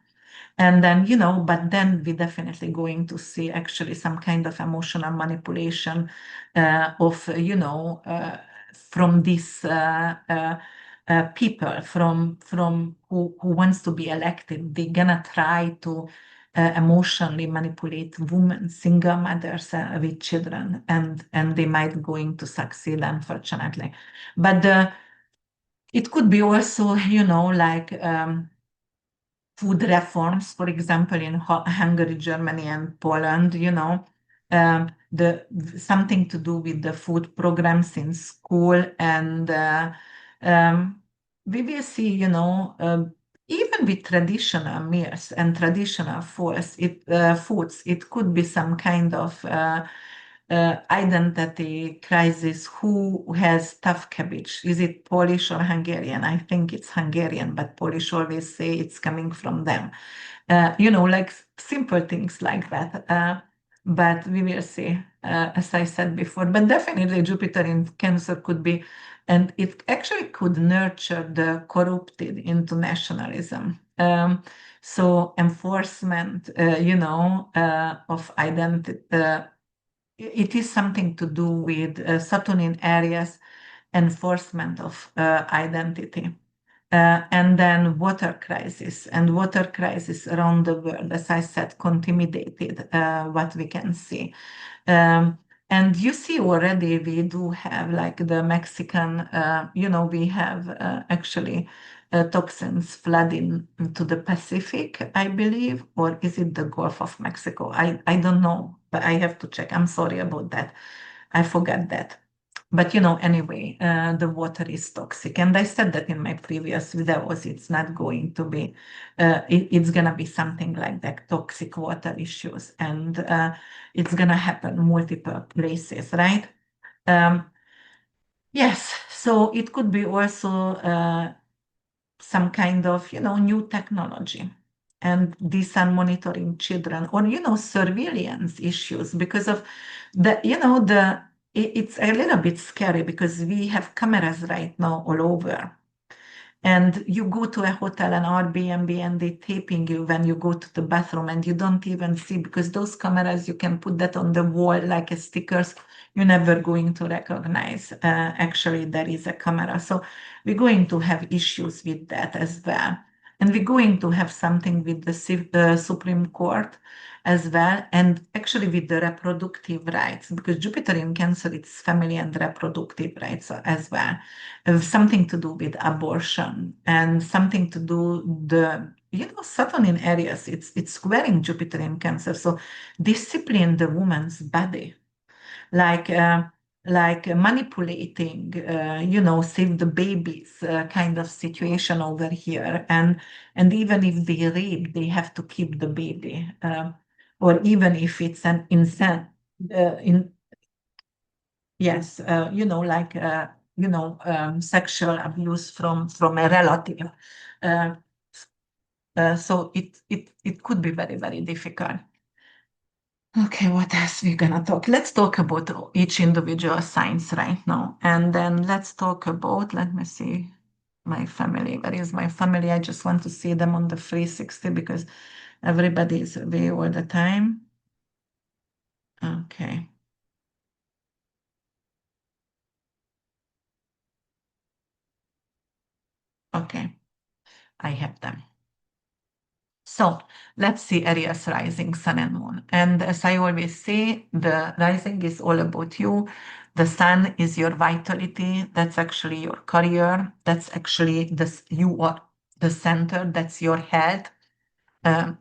And then, but then we definitely going to see actually some kind of emotional manipulation of, from these people, from who wants to be elected. They're gonna try to emotionally manipulate women, single mothers with children, and they might going to succeed, unfortunately. But it could be also, like. Food reforms, for example, in Hungary, Germany, and Poland, the something to do with the food programs in school, and um, we will see, even with traditional meals and traditional foods, it could be some kind of identity crisis. Who has tough cabbage? Is it Polish or Hungarian? I think it's Hungarian, but Polish always say it's coming from them. Like simple things like that. But we will see, as I said before. But definitely Jupiter in Cancer could be, and it actually could nurture the corrupted into nationalism. So enforcement, of identity. It is something to do with Saturn in Aries, enforcement of identity. And then water crisis, and water crisis around the world, as I said, intimidated what we can see. Um, and you see already we do have like the Mexican, we have actually toxins flooding into the Pacific, I believe, or is it the Gulf of Mexico? I don't know, but I have to check. I'm sorry about that. I forgot that. But anyway, the water is toxic. And I said that in my previous videos, it's not going to be, it's going to be something like that, toxic water issues. And it's going to happen multiple places, right? Um, yes, so it could be also some kind of, new technology. And these are monitoring children or, surveillance issues because of it's a little bit scary because we have cameras right now all over. And you go to a hotel and Airbnb and they taping you when you go to the bathroom and you don't even see because those cameras, you can put that on the wall like a stickers. You're never going to recognize actually there is a camera. So we're going to have issues with that as well. And we're going to have something with the Supreme Court as well. And actually with the reproductive rights, because Jupiter in Cancer, it's family and reproductive rights as well, something to do with abortion and something to do the Saturn in Aries. It's squaring Jupiter in Cancer, so discipline the woman's body, like manipulating, save the babies kind of situation over here, and even if they rape, they have to keep the baby, or even if it's an incest, in yes, sexual abuse from a relative. Uh, so it could be very, very difficult. Okay, what else we're gonna talk? Let's talk about each individual signs right now. And then let's talk about, let me see, my family. Where is my family? I just want to see them on the 360 because everybody is away all the time. Okay. Okay, I have them. So let's see Aries rising, sun and moon. And as I always say, the rising is all about you. The sun is your vitality. That's actually your career. That's actually this, you are the center. That's your health, um,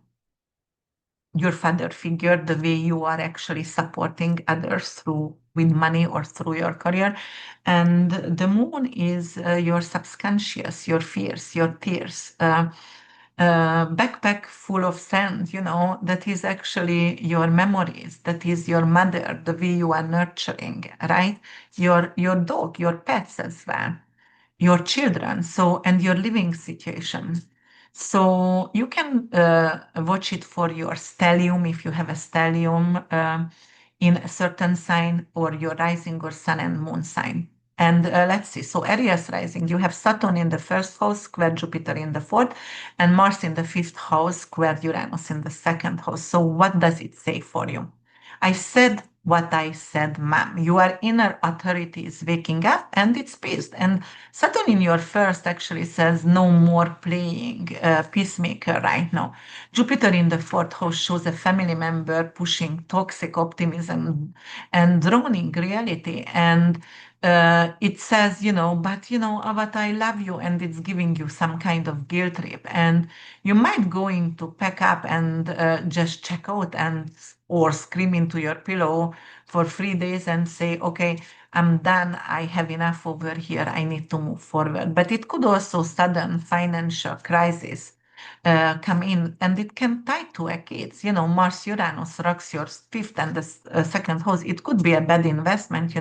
your father figure, the way you are actually supporting others through with money or through your career. And the moon is your subconscious, your fears, your tears. Backpack full of sand, that is actually your memories, that is your mother, the way you are nurturing, right? Your dog, your pets as well, your children, so and your living situation. So you can watch it for your stellium if you have a stellium in a certain sign or your rising or sun and moon sign. And let's see. So Aries rising, you have Saturn in the first house, square Jupiter in the fourth, and Mars in the fifth house, square Uranus in the second house. So what does it say for you? I said what I said, ma'am. Your inner authority is waking up and it's pissed. And Saturn in your first actually says no more playing peacemaker right now. Jupiter in the fourth house shows a family member pushing toxic optimism and drowning reality. And it says, but I love you, and it's giving you some kind of guilt trip. And you might going to pack up and just check out and or scream into your pillow for 3 days and say, okay, I'm done. I have enough over here. I need to move forward. But it could also sudden financial crisis come in, and it can tie to a kids. Mars Uranus rocks your fifth and the second house. It could be a bad investment.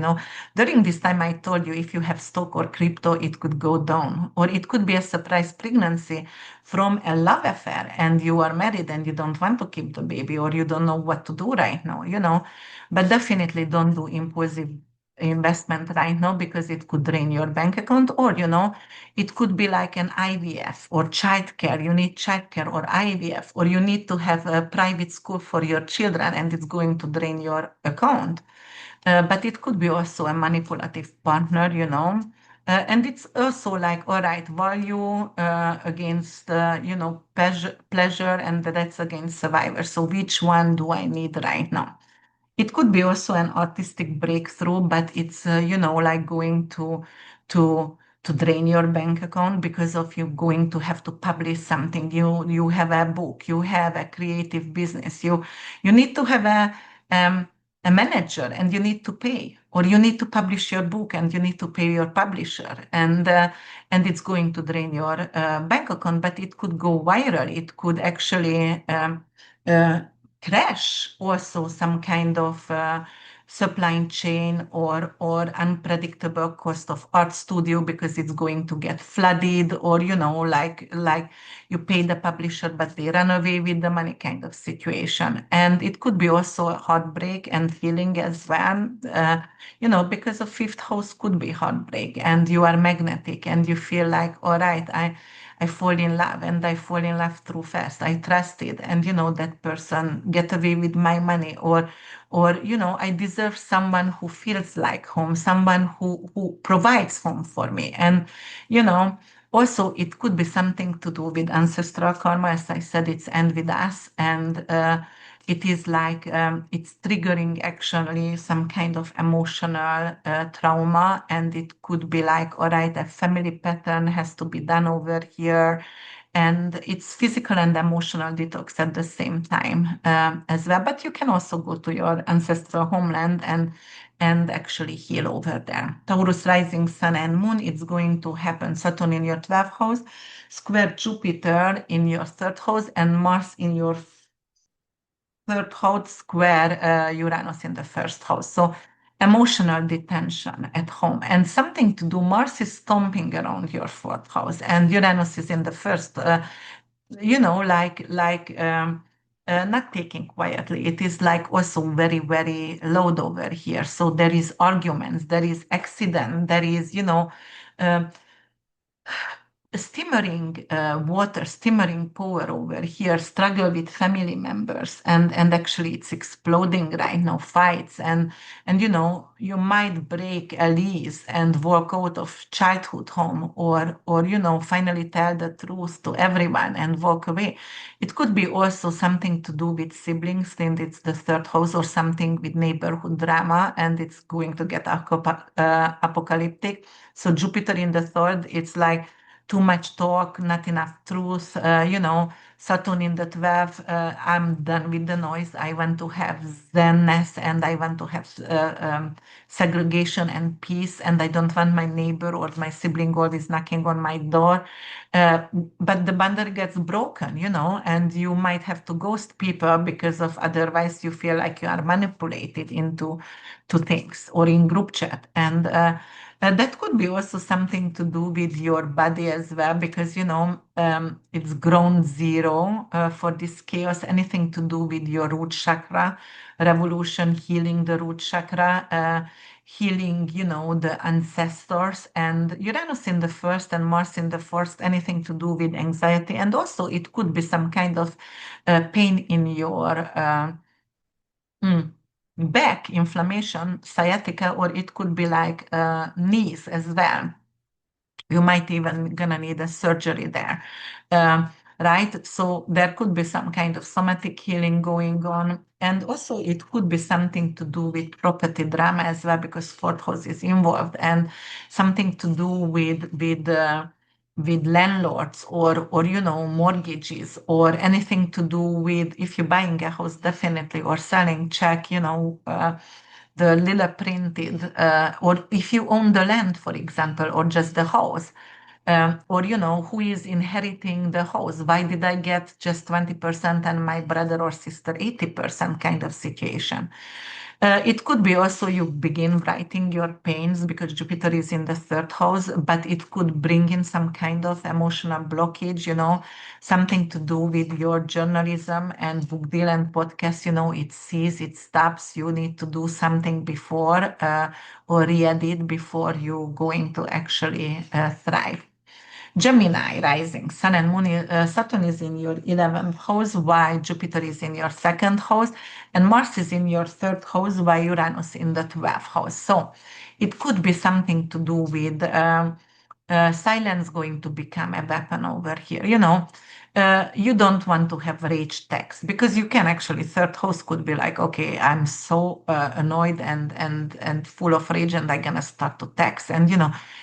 During this time, I told you if you have stock or crypto, it could go down, or it could be a surprise pregnancy from a love affair, and you are married and you don't want to keep the baby, or you don't know what to do right now. But definitely don't do impulsive investment right now because it could drain your bank account, or it could be like an IVF or childcare. You need childcare or IVF, or you need to have a private school for your children, and it's going to drain your account. But it could be also a manipulative partner. And it's also like, all right, value against, pleasure, and that's against survivor. So which one do I need right now? It could be also an artistic breakthrough, but it's like going to drain your bank account because of you going to have to publish something. You have a book, you have a creative business, you need to have um, a manager and you need to pay, or you need to publish your book and you need to pay your publisher, and it's going to drain your bank account, but it could go viral. It could actually uh, crash also some kind of supply chain or unpredictable cost of art studio because it's going to get flooded, or like you pay the publisher but they run away with the money kind of situation. And it could be also a heartbreak and healing as well, because a fifth house could be heartbreak and you are magnetic and you feel like, all right, I fall in love and I fall in love too fast. I trusted, and that person get away with my money, or I deserve someone who feels like home, someone who provides home for me. And you know also it could be something to do with ancestral karma. As I said, it's end with us, and it is like it's triggering actually some kind of emotional trauma, and it could be like, all right, a family pattern has to be done over here, and it's physical and emotional detox at the same time as well. But you can also go to your ancestral homeland and actually heal over there. Taurus rising, sun and moon, it's going to happen. Saturn in your 12th house, square Jupiter in your third house, and Mars in your third house, square Uranus in the first house. So emotional detention at home and something to do. Mars is stomping around your fourth house, and Uranus is in the first. Not taking quietly. It is like also very, very loud over here. So there is arguments, there is accident, there is, uh, stimmering water, stimmering power over here, struggle with family members, and actually it's exploding right now, fights, and you might break a lease and walk out of childhood home, or finally tell the truth to everyone and walk away. It could be also something to do with siblings, and it's the third house, or something with neighborhood drama, and it's going to get apocalyptic. So Jupiter in the third, it's like too much talk, not enough truth. Saturn in the 12th, I'm done with the noise. I want to have zenness, and I want to have segregation and peace, and I don't want my neighbor or my sibling always knocking on my door. Uh, but the boundary gets broken, and you might have to ghost people because of otherwise you feel like you are manipulated into to things, or in group chat. And that could be also something to do with your body as well, because it's ground zero for this chaos. Anything to do with your root chakra, revolution, healing the root chakra, healing, the ancestors, and Uranus in the first and Mars in the first. Anything to do with anxiety, and also it could be some kind of pain in your mm, back, inflammation, sciatica, or it could be like knees as well. You might even gonna need a surgery there, right? So there could be some kind of somatic healing going on, and also it could be something to do with property drama as well, because fourth house is involved, and something to do with landlords, or mortgages, or anything to do with, if you're buying a house, definitely, or selling, check the lila printed, or if you own the land, for example, or just the house, or who is inheriting the house. Why did I get just 20% and my brother or sister 80% kind of situation? It could be also you begin writing your pains because Jupiter is in the third house, but it could bring in some kind of emotional blockage, something to do with your journalism and book deal and podcast. It sees, it stops. You need to do something before or re-edit before you going to actually thrive. Gemini rising, Sun and Moon, Saturn is in your 11th house, while Jupiter is in your second house, and Mars is in your third house, while Uranus in the 12th house. So it could be something to do with silence going to become a weapon over here. You don't want to have rage text, because you can actually, third house could be like, okay, I'm so annoyed and full of rage, and I'm gonna start to text. And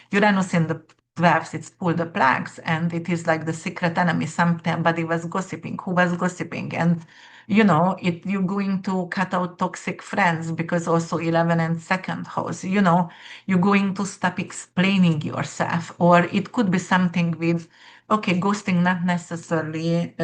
Uranus in the 12th, it's pull the plugs, and it is like the secret enemy. Somebody was gossiping. Who was gossiping? And you're going to cut out toxic friends because also 11 and second house, you're going to stop explaining yourself. Or it could be something with, okay, ghosting, not necessarily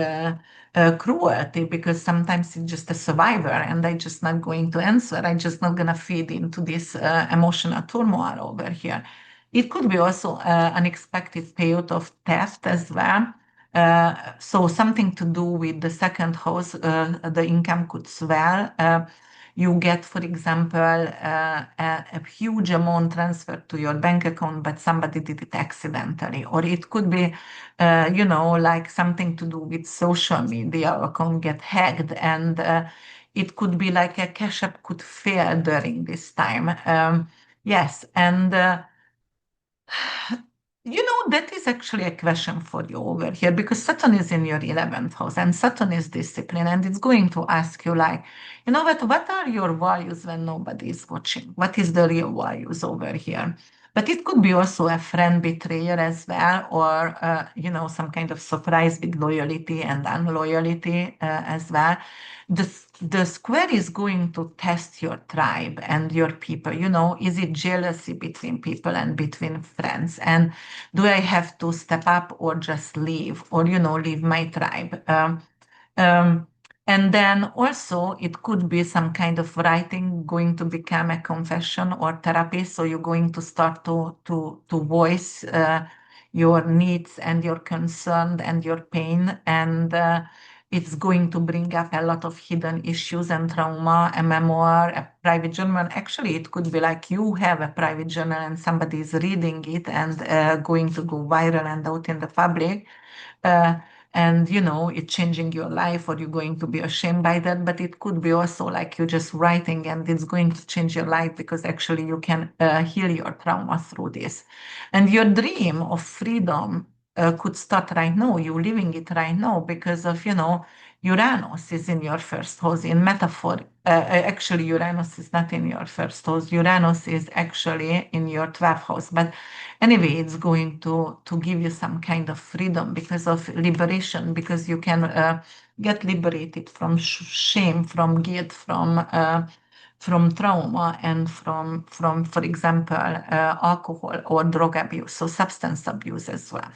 cruelty, because sometimes it's just a survivor and I just not going to answer. I just not gonna feed into this emotional turmoil over here. It could be also unexpected payout of theft as well. So something to do with the second house, the income could swell. You get, for example, a huge amount transferred to your bank account, but somebody did it accidentally. Or it could be, like something to do with social media. Account get hacked, and it could be like a cash app could fail during this time. Yes, and that is actually a question for you over here, because Saturn is in your 11th house and Saturn is discipline, and it's going to ask you, like, what are your values when nobody is watching? What is the real values over here? But it could be also a friend betrayer as well, or, some kind of surprise with loyalty and unloyalty as well. The square is going to test your tribe and your people. Is it jealousy between people and between friends? And do I have to step up or just leave, or, leave my tribe? Um, and then also it could be some kind of writing going to become a confession or therapy. So you're going to start to voice your needs and your concern and your pain, and it's going to bring up a lot of hidden issues and trauma, a memoir, a private journal. Actually, it could be like you have a private journal and somebody is reading it and going to go viral and out in the public. Uh, and it's changing your life, or you're going to be ashamed by that. But it could be also like you're just writing and it's going to change your life, because actually you can heal your trauma through this. And your dream of freedom could start right now. You're living it right now because of, Uranus is in your first house. In metaphor, actually, Uranus is not in your first house. Uranus is actually in your 12th house. But anyway, it's going to give you some kind of freedom because of liberation, because you can get liberated from shame, from guilt, from trauma, and from for example, alcohol or drug abuse, so substance abuse as well.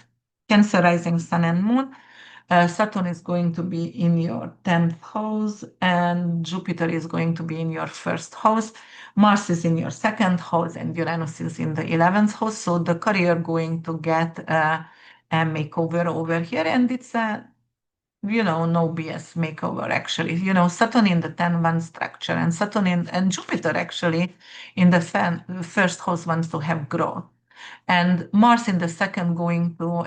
Cancer rising sun and moon. Saturn is going to be in your 10th house, and Jupiter is going to be in your first house. Mars is in your second house, and Uranus is in the 11th house. So the career going to get a makeover over here, and it's a no BS makeover actually. Saturn in the 10-1 structure, and Saturn and Jupiter actually in the first house wants to have growth. And Mars in the second going to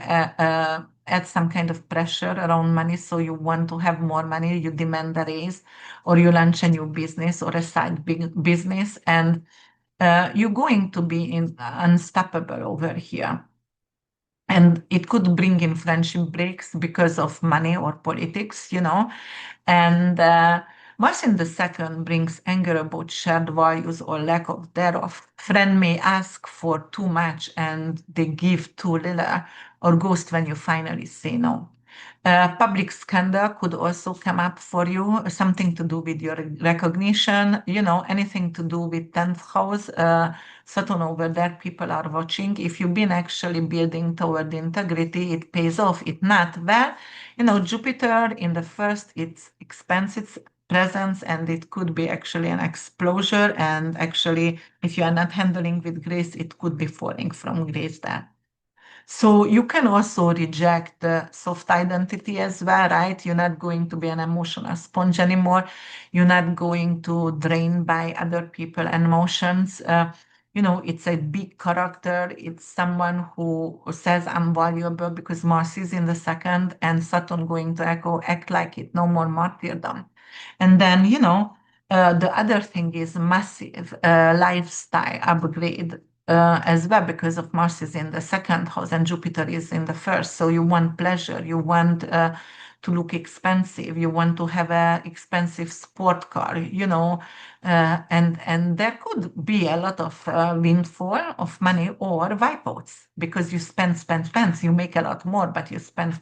add some kind of pressure around money. So you want to have more money, you demand a raise, or you launch a new business or a side big business, and you're going to be unstoppable over here. And it could bring in friendship breaks because of money or politics, and Mars in the second brings anger about shared values or lack of thereof. Friend may ask for too much and they give too little, or ghost when you finally say no. Public scandal could also come up for you, something to do with your recognition, anything to do with 10th house. Saturn over there, people are watching. If you've been actually building toward integrity, it pays off. It not, well, Jupiter in the first, it's expensive presence, and it could be actually an explosion. And actually, if you are not handling with grace, it could be falling from grace there. So you can also reject the soft identity as well, right? You're not going to be an emotional sponge anymore. You're not going to drain by other people emotions. It's a big character. It's someone who says I'm valuable, because Mars is in the second and Saturn going to act like it, no more martyrdom. And then, the other thing is massive lifestyle upgrade as well, because of Mars is in the second house and Jupiter is in the first. So you want pleasure, you want to look expensive, you want to have a expensive sport car, and there could be a lot of windfall of money or wipeouts, because you spend, you make a lot more, but you spend.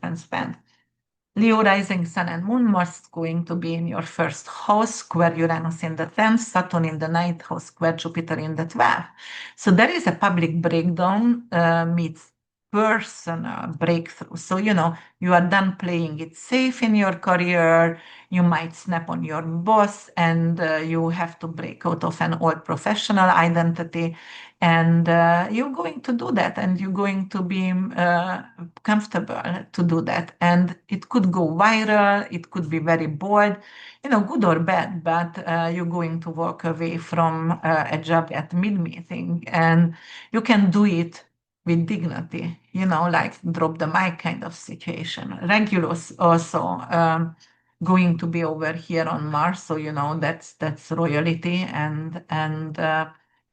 Leo rising sun and moon, Mars is going to be in your first house, square Uranus in the 10th, Saturn in the ninth house, square Jupiter in the 12th. So there is a public breakdown meets personal breakthrough. So, you are done playing it safe in your career. You might snap on your boss and you have to break out of an old professional identity. And you're going to do that, and you're going to be comfortable to do that. And it could go viral, it could be very bold, good or bad, but you're going to walk away from a job at mid-meeting, and you can do it with dignity, like drop the mic kind of situation. Regulus also going to be over here on Mars, so that's royalty, and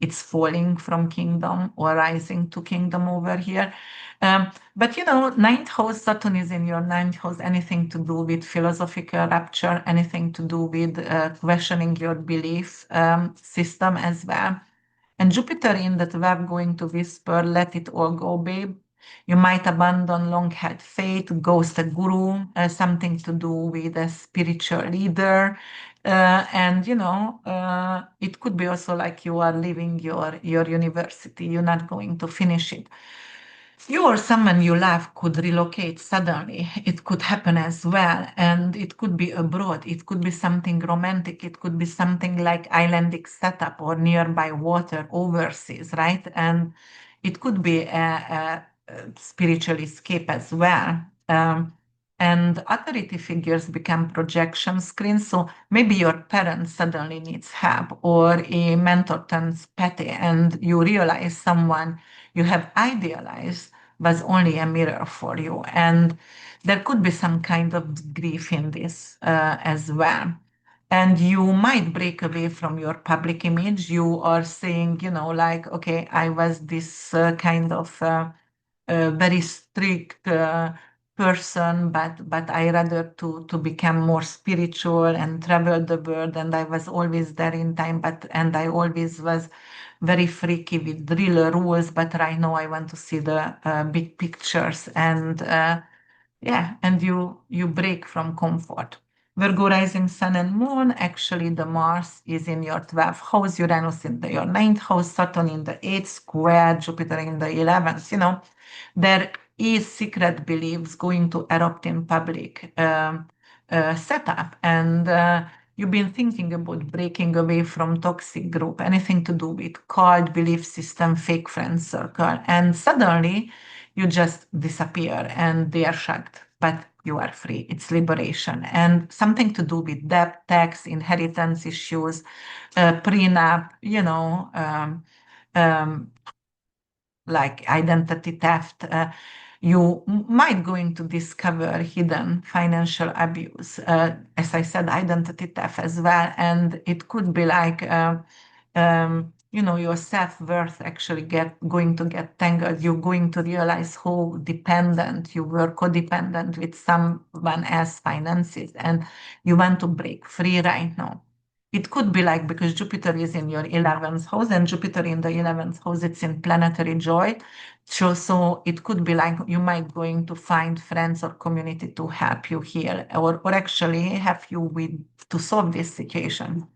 it's falling from kingdom or rising to kingdom over here. But ninth house, Saturn is in your ninth house, anything to do with philosophical rapture, anything to do with questioning your belief system as well. And Jupiter in that web going to whisper, let it all go, babe. You might abandon long-held faith, ghost a guru, something to do with a spiritual leader. And it could be also like you are leaving your university, you're not going to finish it. You or someone you love could relocate suddenly. It could happen as well. And it could be abroad. It could be something romantic. It could be something like islandic setup or nearby water overseas, right? And it could be a spiritual escape as well. And authority figures become projection screens. So maybe your parent suddenly needs help, or a mentor turns petty, and you realize someone you have idealized was only a mirror for you. And there could be some kind of grief in this as well. And you might break away from your public image. You are saying, like, okay, I was this kind of very strict person, but I rather to become more spiritual and travel the world. And I was always there in time, and I always was very freaky with real rules. But right now I want to see the big pictures, and yeah, and you break from comfort. Virgo rising sun and moon, actually the Mars is in your 12th house, Uranus in your ninth house, Saturn in the 8th, square Jupiter in the 11th. There is secret beliefs going to erupt in public setup, and you've been thinking about breaking away from toxic group, anything to do with cult, belief system, fake friend circle, and suddenly you just disappear and they are shocked, but you are free. It's liberation. And something to do with debt, tax, inheritance issues, prenup, um, like identity theft. You might going to discover hidden financial abuse. As I said, identity theft as well. And it could be like, your self-worth actually going to get tangled. You're going to realize how dependent you were, codependent with someone else's finances, and you want to break free right now. It could be like, because Jupiter is in your 11th house, and Jupiter in the 11th house, it's in planetary joy. So it could be like you might going to find friends or community to help you heal, or actually help you with to solve this situation.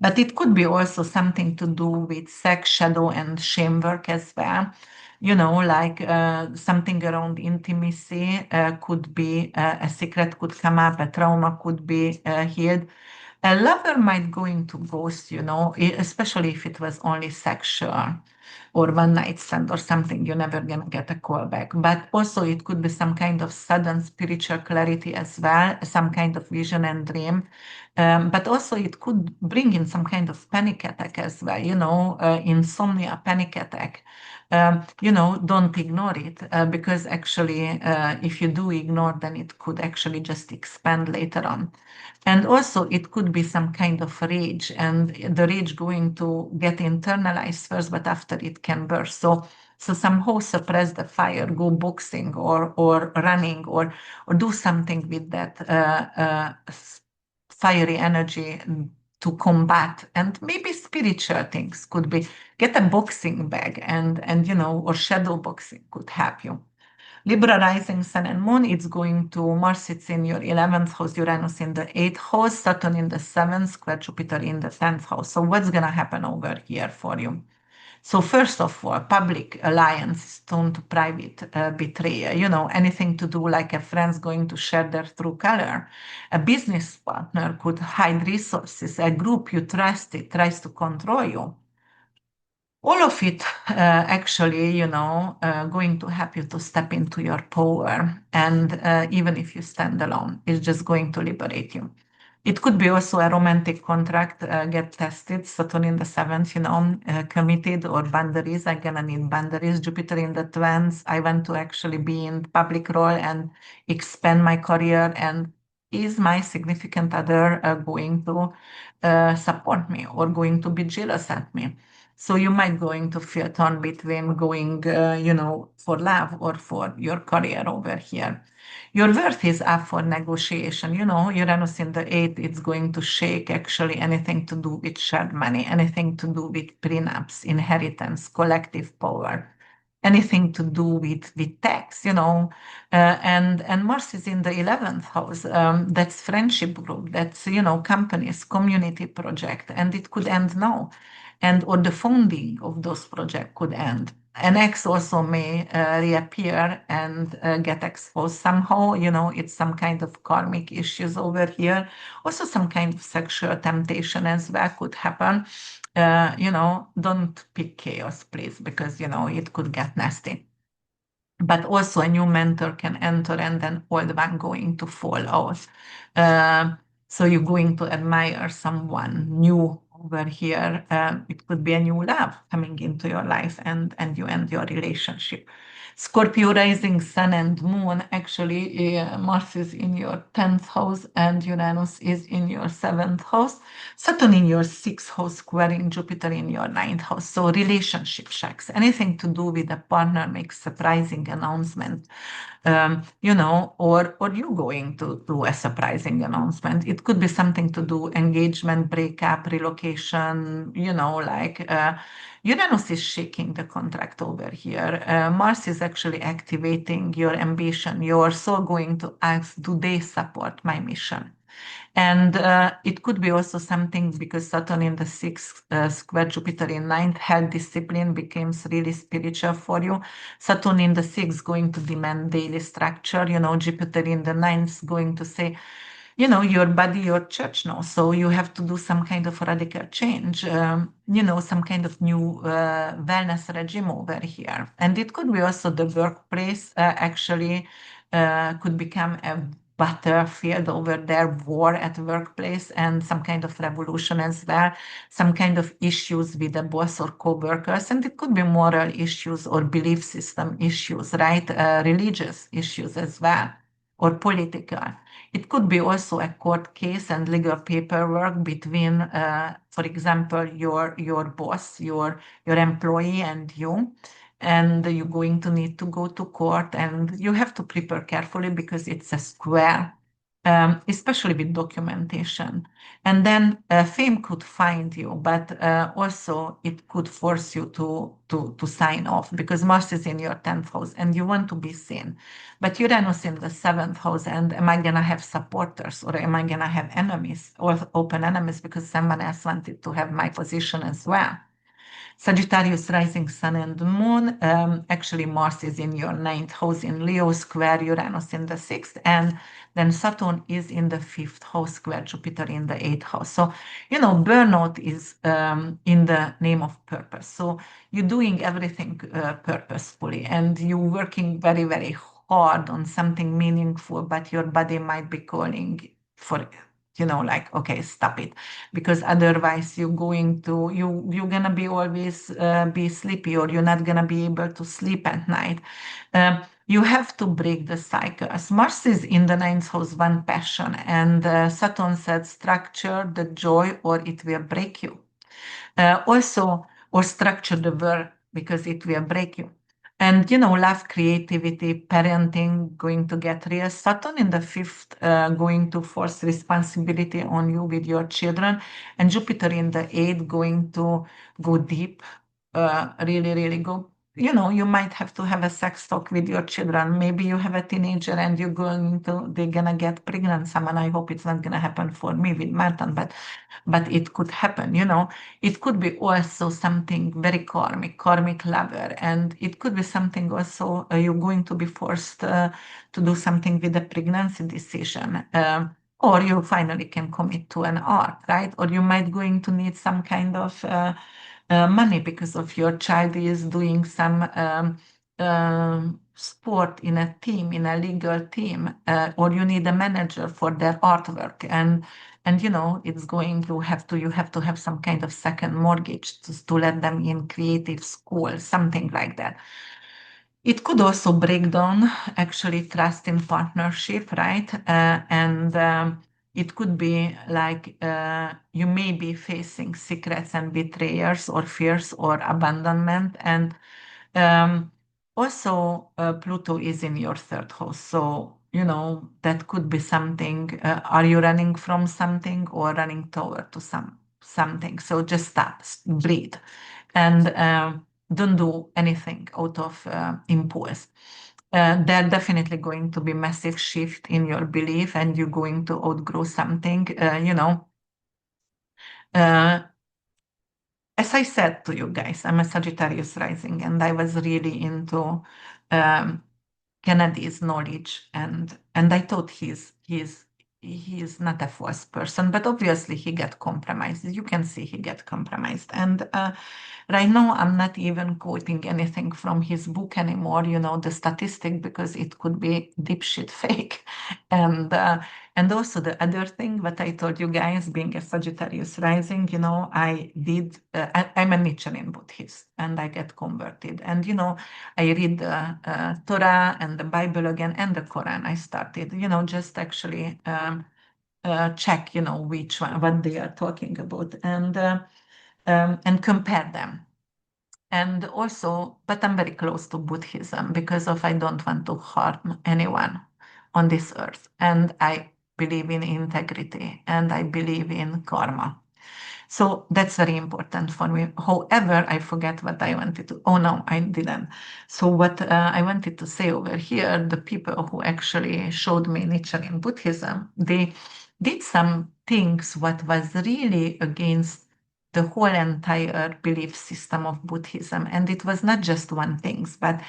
But it could be also something to do with sex, shadow, and shame work as well. Like something around intimacy could be a secret could come up, a trauma could be healed. A lover might going to ghost, especially if it was only sexual or one night stand or something, you're never gonna get a call back. But also it could be some kind of sudden spiritual clarity as well, some kind of vision and dream. But also it could bring in some kind of panic attack as well, insomnia, panic attack. Don't ignore it, because actually, if you do ignore, then it could actually just expand later on. And also, it could be some kind of rage, and the rage going to get internalized first, but after it can burst. So somehow suppress the fire, go boxing or running or do something with that fiery energy to combat. And maybe spiritual things could be get a boxing bag, and or shadow boxing could help you. Libra rising sun and moon, it's going to Mars, it's in your 11th house, Uranus in the 8th house, Saturn in the 7th, square Jupiter in the 10th house. So what's going to happen over here for you? So first of all, public alliance turned to private betrayal. Anything to do like a friend's going to share their true color. A business partner could hide resources. A group you trusted tries to control you. All of it actually, going to help you to step into your power. And even if you stand alone, it's just going to liberate you. It could be also a romantic contract, get tested. Saturn in the 7th, committed or boundaries. I'm gonna need boundaries. Jupiter in the 12th. I want to actually be in public role and expand my career. And is my significant other going to support me or going to be jealous at me? So you might going to feel torn between going, for love or for your career over here. Your worth is up for negotiation. Uranus in the 8th, it's going to shake actually anything to do with shared money, anything to do with prenups, inheritance, collective power, anything to do with tax, and Mars is in the 11th house. That's friendship group, that's, companies, community project, and it could end now. Or the funding of those projects could end. An ex also may reappear and get exposed somehow. It's some kind of karmic issues over here. Also, some kind of sexual temptation as well could happen. Don't pick chaos, please, because, it could get nasty. But also a new mentor can enter and then old one going to fall out. So you're going to admire someone new over here. It could be a new love coming into your life and you end your relationship. Scorpio rising sun and moon, actually, Mars is in your 10th house and Uranus is in your 7th house. Saturn in your 6th house, squaring Jupiter in your 9th house. So relationship shocks, anything to do with a partner makes surprising announcement. Or you going to do a surprising announcement. It could be something to do engagement, breakup, relocation, Uranus is shaking the contract over here. Mars is actually activating your ambition. You're so going to ask, do they support my mission? And it could be also something because Saturn in the 6th, square Jupiter in 9th, health discipline becomes really spiritual for you. Saturn in the 6th going to demand daily structure. Jupiter in the 9th going to say, your body, your church now. So you have to do some kind of radical change, some kind of new wellness regime over here. And it could be also the workplace actually could become a battlefield over there, war at workplace, and some kind of revolution as well, some kind of issues with the boss or co-workers. And it could be moral issues or belief system issues, right? Religious issues as well, or political. It could be also a court case and legal paperwork between, for example, your boss, your employee and you. And you're going to need to go to court and you have to prepare carefully because it's a square, especially with documentation. And then fame could find you, but also it could force you to sign off because Mars is in your 10th house and you want to be seen. But Uranus in the 7th house, and am I going to have supporters or am I going to have enemies or open enemies because someone else wanted to have my position as well? Sagittarius rising sun and moon. Actually, Mars is in your 9th house in Leo, square Uranus in the 6th, and then Saturn is in the 5th house, square Jupiter in the 8th house. So, burnout is in the name of purpose. So you're doing everything purposefully and you're working very, very hard on something meaningful, but your body might be calling for okay, stop it, because otherwise you're gonna be always be sleepy, or you're not gonna be able to sleep at night. You have to break the cycles. Mars is in the 9th house, one passion, and Saturn said structure the joy or it will break you. Also, or structure the work because it will break you. And love, creativity, parenting going to get real. Saturn in the 5th going to force responsibility on you with your children, and Jupiter in the 8th going to go deep, really, really go you might have to have a sex talk with your children. Maybe you have a teenager and they're gonna get pregnant someone. I hope it's not gonna happen for me with Martin, but it could happen. It could be also something very karmic lover, and it could be something also you're going to be forced to do something with a pregnancy decision. Or you finally can commit to an arc, right? Or you might going to need some kind of money because of your child is doing some sport in a team, in a legal team, or you need a manager for their artwork, and it's going to have to you have to have some kind of second mortgage to let them in creative school, something like that. It could also break down actually trust in partnership, right? And it could be like you may be facing secrets and betrayers or fears or abandonment. And um, also, Pluto is in your third house. So, that could be something. Are you running from something or running toward to something? So just stop, breathe, and don't do anything out of impulse. There definitely going to be massive shift in your belief, and you're going to outgrow something. Uh, as I said to you guys, I'm a Sagittarius rising, and I was really into um, Kennedy's knowledge, and I thought he's not a false person, but obviously he get compromised. You can see he get compromised, and right now I'm not even quoting anything from his book anymore. The statistic, because it could be deep shit fake, and and also the other thing that I told you guys, being a Sagittarius rising, I'm a Nichiren Buddhist, and I get converted, and I read the Torah and the Bible again and the Quran. I started, just actually check, which one, what they are talking about, and compare them. And also, but I'm very close to Buddhism because of I don't want to harm anyone on this earth, and I believe in integrity and I believe in karma. So that's very important for me. However, I forget what I wanted to. Oh no, I didn't. So what I wanted to say over here, the people who actually showed me Nichiren Buddhism, they did some things what was really against the whole entire belief system of Buddhism, and it was not just one thing, but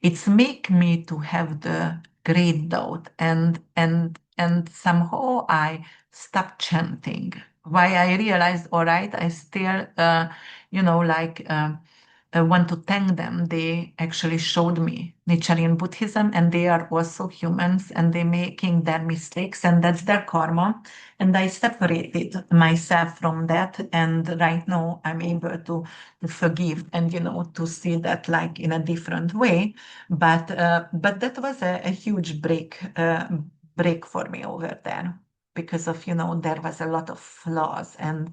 it's make me to have the great doubt, and somehow I stopped chanting. Why I realized, all right, I still, like want to thank them. They actually showed me Nichiren Buddhism, and they are also humans, and they making their mistakes, and that's their karma. And I separated myself from that, and right now I'm able to forgive and to see that like in a different way. But that was a huge break for me over there, because of there was a lot of flaws and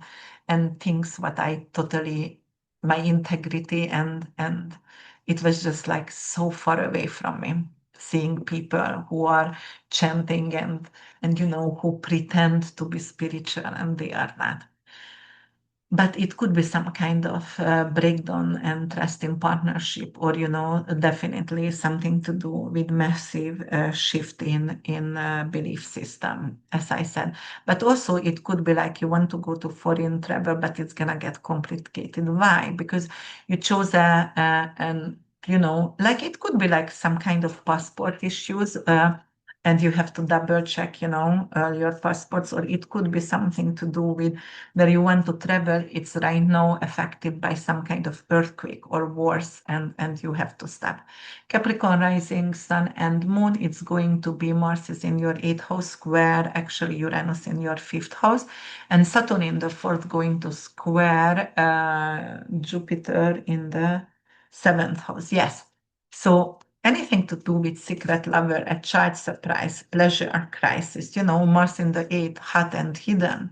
things what I totally, my integrity, and it was just like so far away from me, seeing people who are chanting and who pretend to be spiritual and they are not. But it could be some kind of breakdown and trust in partnership, or definitely something to do with massive shift in belief system, as I said. But also it could be like you want to go to foreign travel, but it's gonna get complicated. Why? Because you chose an like it could be like some kind of passport issues. And you have to double check, your passports, or it could be something to do with where you want to travel. It's right now affected by some kind of earthquake or wars, and you have to stop. Capricorn rising, Sun and Moon, it's going to be Mars is in your 8th house square, actually Uranus in your 5th house, and Saturn in the 4th going to square Jupiter in the 7th house. Yes. So anything to do with secret lover, a child surprise, pleasure, crisis, Mars in the 8th, hot and hidden,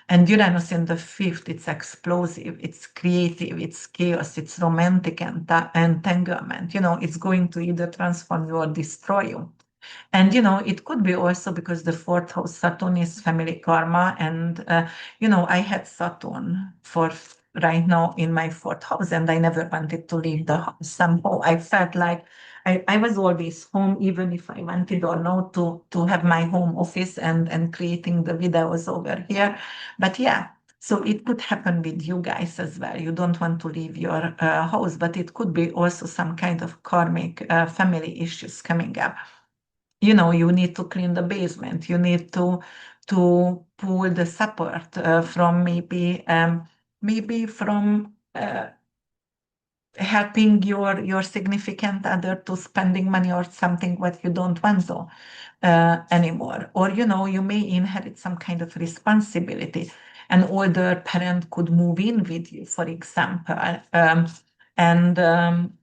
and Uranus in the 5th, it's explosive, it's creative, it's chaos, it's romantic entanglement. It's going to either transform you or destroy you. And it could be also because the 4th house Saturn is family karma, and I had Saturn for right now in my fourth house, and I never wanted to leave the house. Somehow I felt like I was always home, even if I wanted or not to have my home office and creating the videos over here. But yeah, so it could happen with you guys as well. You don't want to leave your house, but it could be also some kind of karmic family issues coming up. You know, you need to clean the basement. You need to pull the support from maybe from helping your significant other to spending money or something what you don't want to anymore. Or, you know, you may inherit some kind of responsibility. An older parent could move in with you, for example. And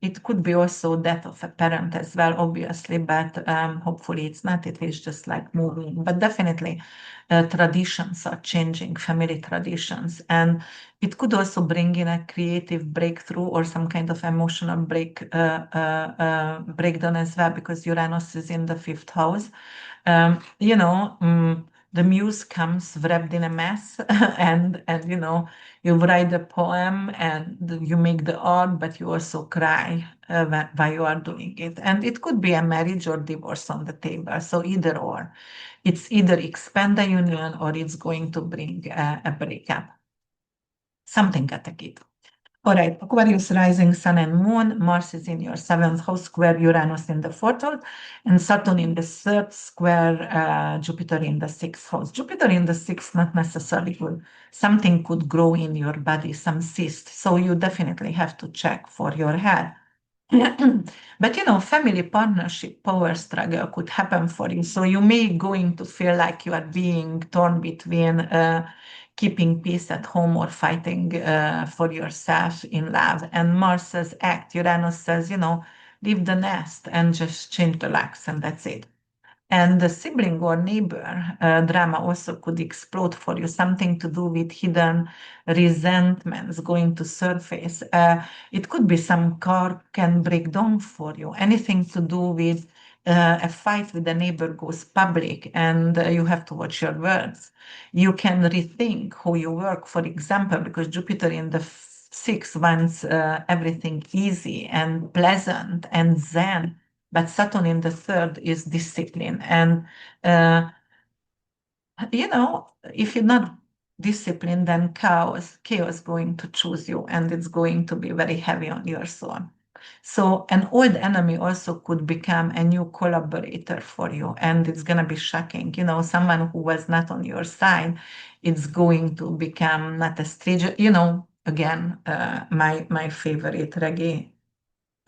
it could be also death of a parent as well, obviously, but hopefully it's not. It is just like moving. But definitely, traditions are changing, family traditions. And it could also bring in a creative breakthrough or some kind of emotional breakdown as well, because Uranus is in the fifth house. You know, the muse comes wrapped in a mess, and you know, you write a poem and you make the art, but you also cry while you are doing it. And it could be a marriage or divorce on the table. So either or, it's either expand the union or it's going to bring a breakup. Something at a kid. All right, Aquarius rising sun and moon. Mars is in your seventh house, square Uranus in the fourth house, and Saturn in the third, square Jupiter in the sixth house. Jupiter in the sixth, not necessarily good. Something could grow in your body, some cyst. So you definitely have to check for your health. But you know, family partnership power struggle could happen for you. So you may going to feel like you are being torn between keeping peace at home or fighting for yourself in love. And Mars says act. Uranus says, you know, leave the nest and just change the locks, and that's it. And the sibling or neighbor drama also could explode for you, something to do with hidden resentments going to surface. It could be some car can break down for you, anything to do with a fight with a neighbor goes public, and you have to watch your words. You can rethink who you work, for example, because Jupiter in the sixth wants everything easy and pleasant and zen, but Saturn in the third is discipline. And, you know, if you're not disciplined, then chaos going to choose you, and it's going to be very heavy on your soul. So an old enemy also could become a new collaborator for you, and it's going to be shocking. You know, someone who was not on your side, it's going to become not a stranger. You know, again, my favorite reggae,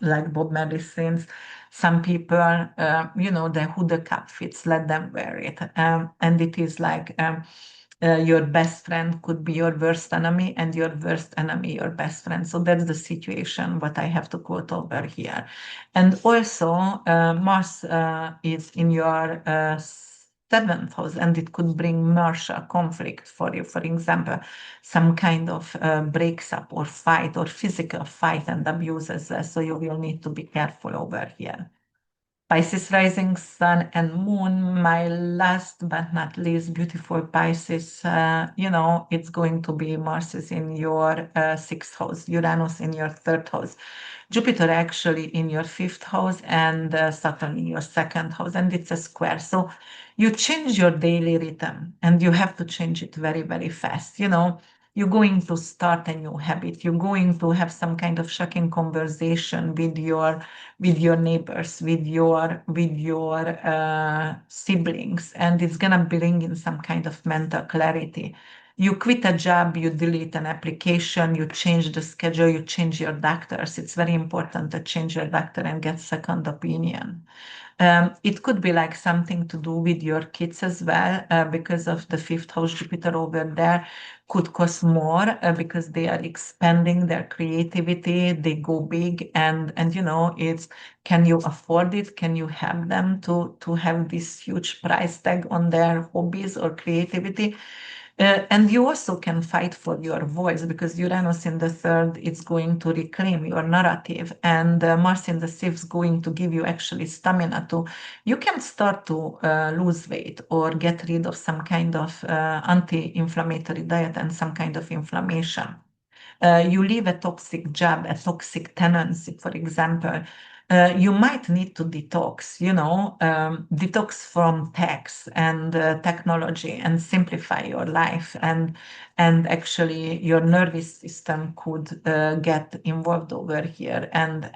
like Bob Marley sings, some people, you know, who the cap fits, let them wear it. And it is like your best friend could be your worst enemy, and your worst enemy your best friend. So that's the situation what I have to quote over here. And also, Mars is in your seventh house, and it could bring martial conflict for you. For example, some kind of breaks up or fight or physical fight and abuse as well. So you will need to be careful over here. Pisces rising sun and moon, my last but not least beautiful Pisces, you know, it's going to be Mars is in your sixth house, Uranus in your third house, Jupiter actually in your fifth house, and Saturn in your second house, and it's a square. So you change your daily rhythm, and you have to change it very, very fast. You know, you're going to start a new habit. You're going to have some kind of shocking conversation with your neighbors, with your siblings, and it's gonna bring in some kind of mental clarity. You quit a job, you delete an application, you change the schedule, you change your doctors. It's very important to change your doctor and get second opinion. It could be like something to do with your kids as well, because of the fifth house Jupiter over there could cost more because they are expanding their creativity. They go big, and you know, it's, can you afford it? Can you help them to have this huge price tag on their hobbies or creativity? And you also can fight for your voice, because Uranus in the third is going to reclaim your narrative, and Mars in the sixth is going to give you actually stamina to. You can start to lose weight or get rid of some kind of anti-inflammatory diet and some kind of inflammation. you leave a toxic job, a toxic tenancy, for example, you might need to detox, detox from tax and technology and simplify your life. And actually your nervous system could get involved over here, and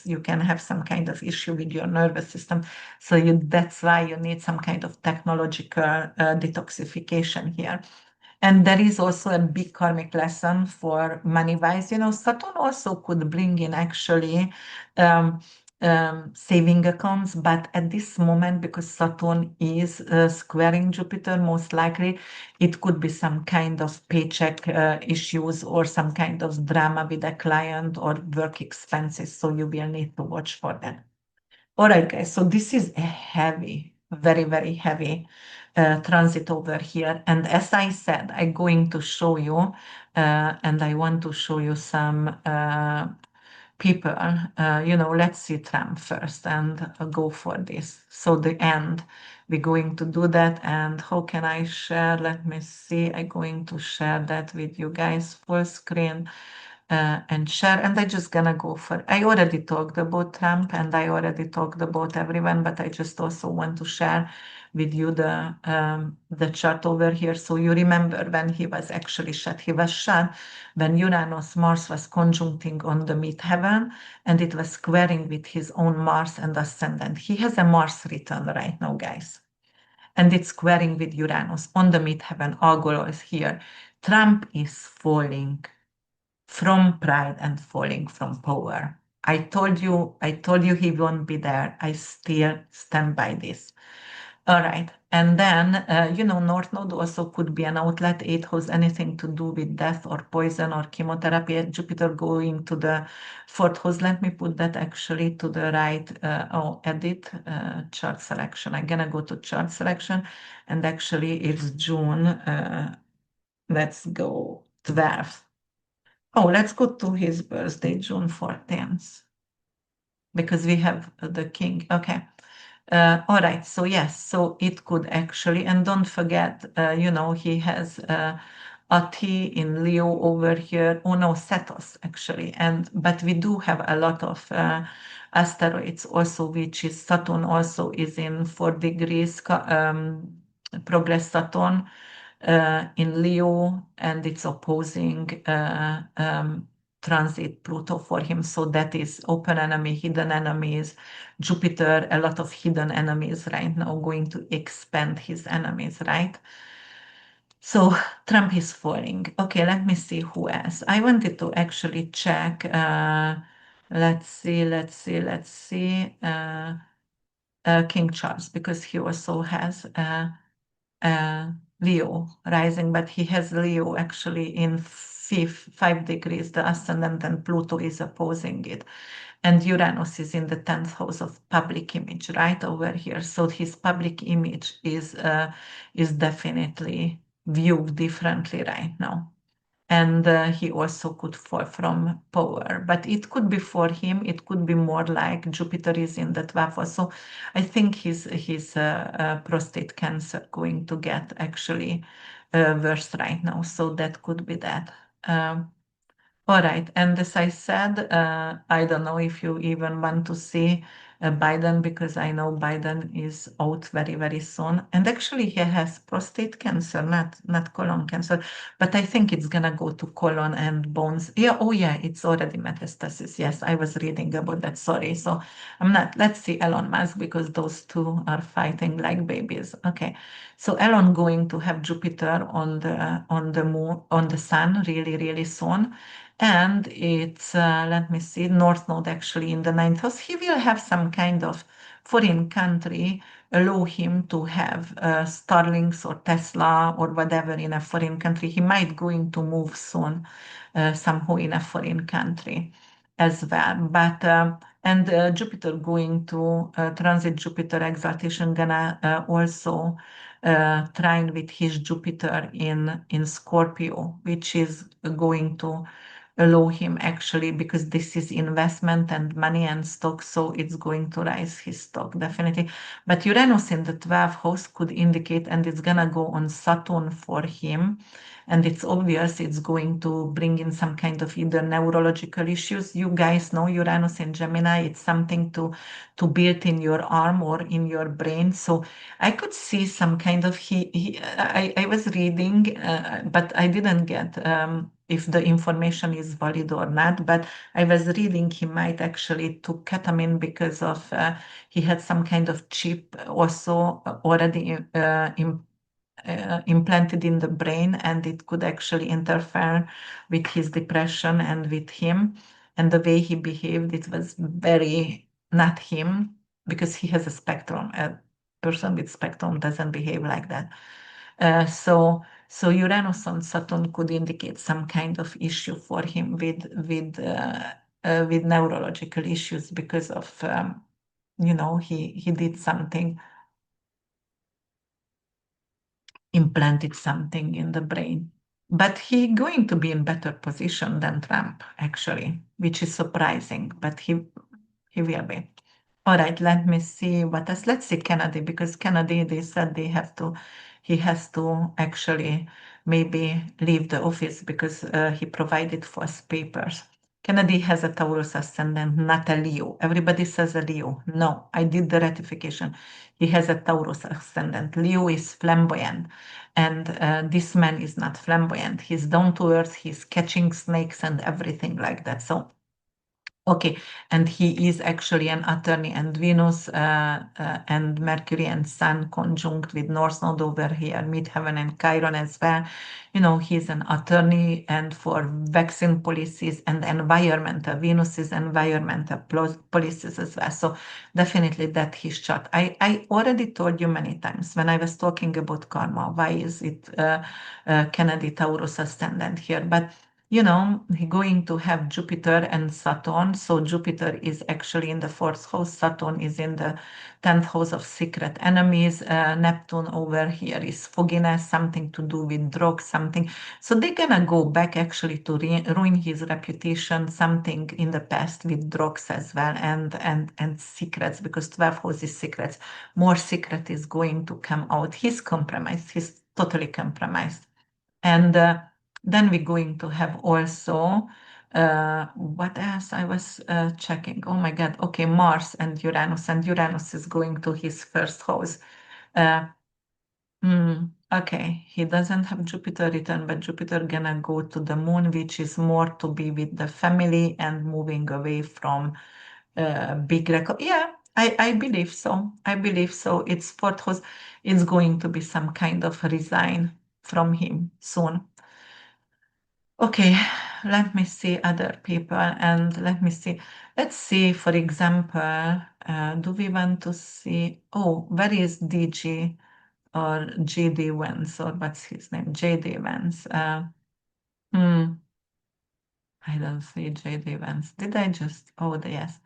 you can have some kind of issue with your nervous system. So that's why you need some kind of technological detoxification here. And there is also a big karmic lesson for money wise. Saturn also could bring in actually um, saving accounts, but at this moment, because Saturn is squaring Jupiter, most likely it could be some kind of paycheck issues or some kind of drama with a client or work expenses. So you will need to watch for that. All right, guys, so this is a heavy, very, very heavy transit over here. And as I said, I'm going to show you, and I want to show you some people. Let's see Trump first and go for this. So the end, we're going to do that. And how can I share? Let me see. I'm going to share that with you guys full screen. And share. And I just gonna go for. I already talked about Trump and I already talked about everyone, but I just also want to share with you the chart over here. So you remember when he was actually shot. He was shot when Uranus Mars was conjuncting on the midheaven, and it was squaring with his own Mars and ascendant. He has a Mars return right now, guys. And it's squaring with Uranus on the midheaven. Algol is here. Trump is falling from pride and falling from power. I told you he won't be there. I still stand by this. All right. And then, North Node also could be an outlet. It has anything to do with death or poison or chemotherapy. Jupiter going to the fourth house. Let me put that actually to the right. Edit chart selection. I'm going to go to chart selection. And actually, it's June. Let's go 12th. Oh, let's go to his birthday, June 14th, because we have the king. Okay. All right. So yes, so it could actually, and don't forget, he has Ati in Leo over here. Oh no, Cetus actually. But we do have a lot of asteroids also, which is Saturn also is in 4 degrees progress Saturn in Leo, and it's opposing transit Pluto for him. So that is open enemy, hidden enemies, Jupiter, a lot of hidden enemies right now, going to expand his enemies, right? So Trump is falling. Okay, let me see who else. I wanted to actually check. Let's see. King Charles, because he also has Leo rising, but he has Leo actually in 5 degrees, the ascendant, and Pluto is opposing it. And Uranus is in the 10th house of public image, right over here. So his public image is definitely viewed differently right now. And he also could fall from power, but it could be for him. It could be more like Jupiter is in the 12th house. So I think his prostate cancer going to get actually worse right now. So that could be that. All right. And as I said, I don't know if you even want to see Biden, because I know Biden is out very, very soon. And actually, he has prostate cancer, not colon cancer, but I think it's gonna go to colon and bones. Yeah. Oh, yeah. It's already metastasis. Yes, I was reading about that. Sorry. So I'm not. Let's see Elon Musk, because those two are fighting like babies. Okay. So Elon going to have Jupiter on the moon, on the sun, really, really soon. And it's, let me see, North Node actually in the 9th house. He will have some kind of foreign country allow him to have Starlinks or Tesla or whatever in a foreign country. He might going to move soon somehow in a foreign country as well. But and Jupiter going to transit Jupiter exaltation gonna also trine with his Jupiter in Scorpio, which is going to allow him actually, because this is investment and money and stock, so it's going to rise his stock definitely. But Uranus in the 12th house could indicate, and it's gonna go on Saturn for him, and it's obvious it's going to bring in some kind of either neurological issues. You guys know Uranus in Gemini, it's something to build in your arm or in your brain. So I could see some kind of I was reading, but I didn't get if the information is valid or not. But I was reading he might actually took ketamine because of he had some kind of chip also already implanted in the brain, and it could actually interfere with his depression and with him. And the way he behaved, it was very not him, because he has a spectrum. A person with spectrum doesn't behave like that. So Uranus on Saturn could indicate some kind of issue for him with neurological issues because of he did something, implanted something in the brain. But he going to be in better position than Trump, actually, which is surprising, but he will be. All right, let me see what else. Let's see Kennedy, because Kennedy, they said he has to actually maybe leave the office because he provided false papers. Kennedy has a Taurus ascendant, not a Leo. Everybody says a Leo. No, I did the ratification. He has a Taurus ascendant. Leo is flamboyant, and this man is not flamboyant. He's down to earth. He's catching snakes and everything like that. So okay, and he is actually an attorney, and Venus and Mercury and Sun conjunct with North Node over here, Midheaven and Chiron as well. He's an attorney, and for vaccine policies and environmental, Venus is environmental policies as well. So definitely that his chart. I already told you many times when I was talking about karma, why is it Kennedy Taurus ascendant here? But going to have Jupiter and Saturn. So Jupiter is actually in the fourth house. Saturn is in the 10th house of secret enemies. Neptune over here is fogginess, something to do with drugs, something. So they're gonna go back actually to ruin his reputation, something in the past with drugs as well, and secrets, because 12th house is secrets. More secret is going to come out. He's compromised. He's totally compromised. And then we're going to have also, what else I was checking? Oh my God. Okay, Mars and Uranus is going to his first house. Uh, okay, he doesn't have Jupiter return, but Jupiter gonna go to the moon, which is more to be with the family and moving away from big record. Yeah, I believe so. I believe so. It's fourth house. It's going to be some kind of resign from him soon. Okay, let me see other people, and let me see. Let's see, for example, do we want to see? Oh, where is DG or JD Vance, or what's his name? JD Vance. Hmm, I don't see JD Vance. Did I just? Oh, yes.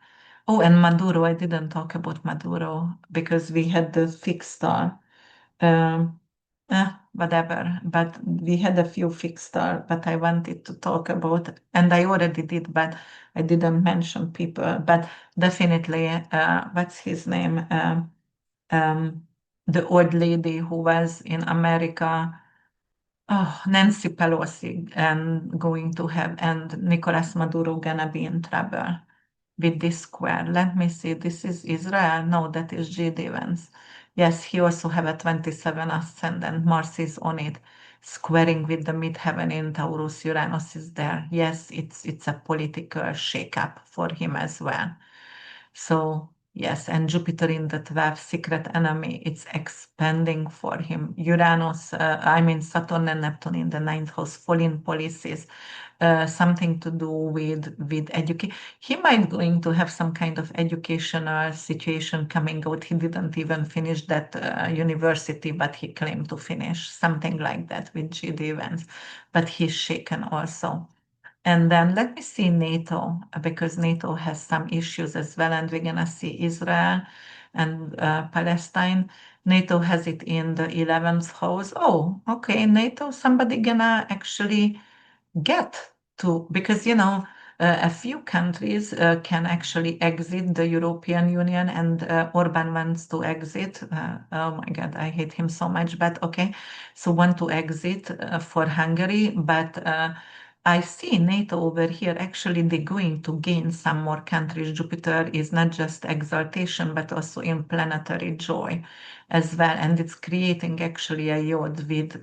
Oh, and Maduro. I didn't talk about Maduro because we had the fixed star. Um, Whatever. But we had a few fixed star, but I wanted to talk about, and I already did, but I didn't mention people. But definitely, what's his name? Um, the old lady who was in America. Oh, Nancy Pelosi and going to have, and Nicolas Maduro gonna be in trouble with this square. Let me see. This is Israel. No, that is G. Vance. Yes, he also have a 27 ascendant. Mars is on it, squaring with the midheaven in Taurus. Uranus is there. Yes, it's a political shakeup for him as well. So yes, and Jupiter in the 12th secret enemy, it's expanding for him. Saturn and Neptune in the ninth house, foreign policies, something to do with education. He might going to have some kind of educational situation coming out. He didn't even finish that university, but he claimed to finish something like that with GD events. But he's shaken also. And then let me see NATO, because NATO has some issues as well, and we're gonna see Israel and Palestine. NATO has it in the 11th house. Oh, okay, NATO, somebody gonna actually get to, because a few countries can actually exit the European Union, and Orban wants to exit. Oh my God, I hate him so much, but okay. So want to exit for Hungary, but I see NATO over here. Actually, they're going to gain some more countries. Jupiter is not just exaltation, but also in planetary joy as well, and it's creating actually a yod with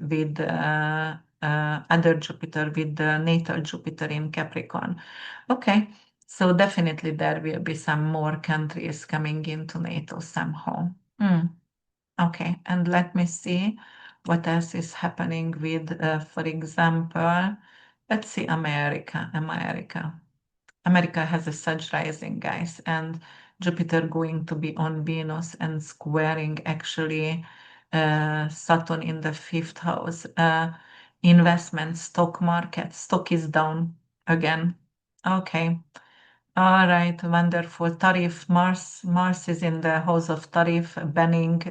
other Jupiter, with the natal Jupiter in Capricorn. Okay, so definitely there will be some more countries coming into NATO somehow. Mm, okay, and let me see what else is happening with, for example, let's see, America has a Sag rising, guys, and Jupiter going to be on Venus and squaring actually Saturn in the fifth house. Investment, stock market, stock is down again. Okay. All right, wonderful. Tariff, Mars is in the house of tariff, banning,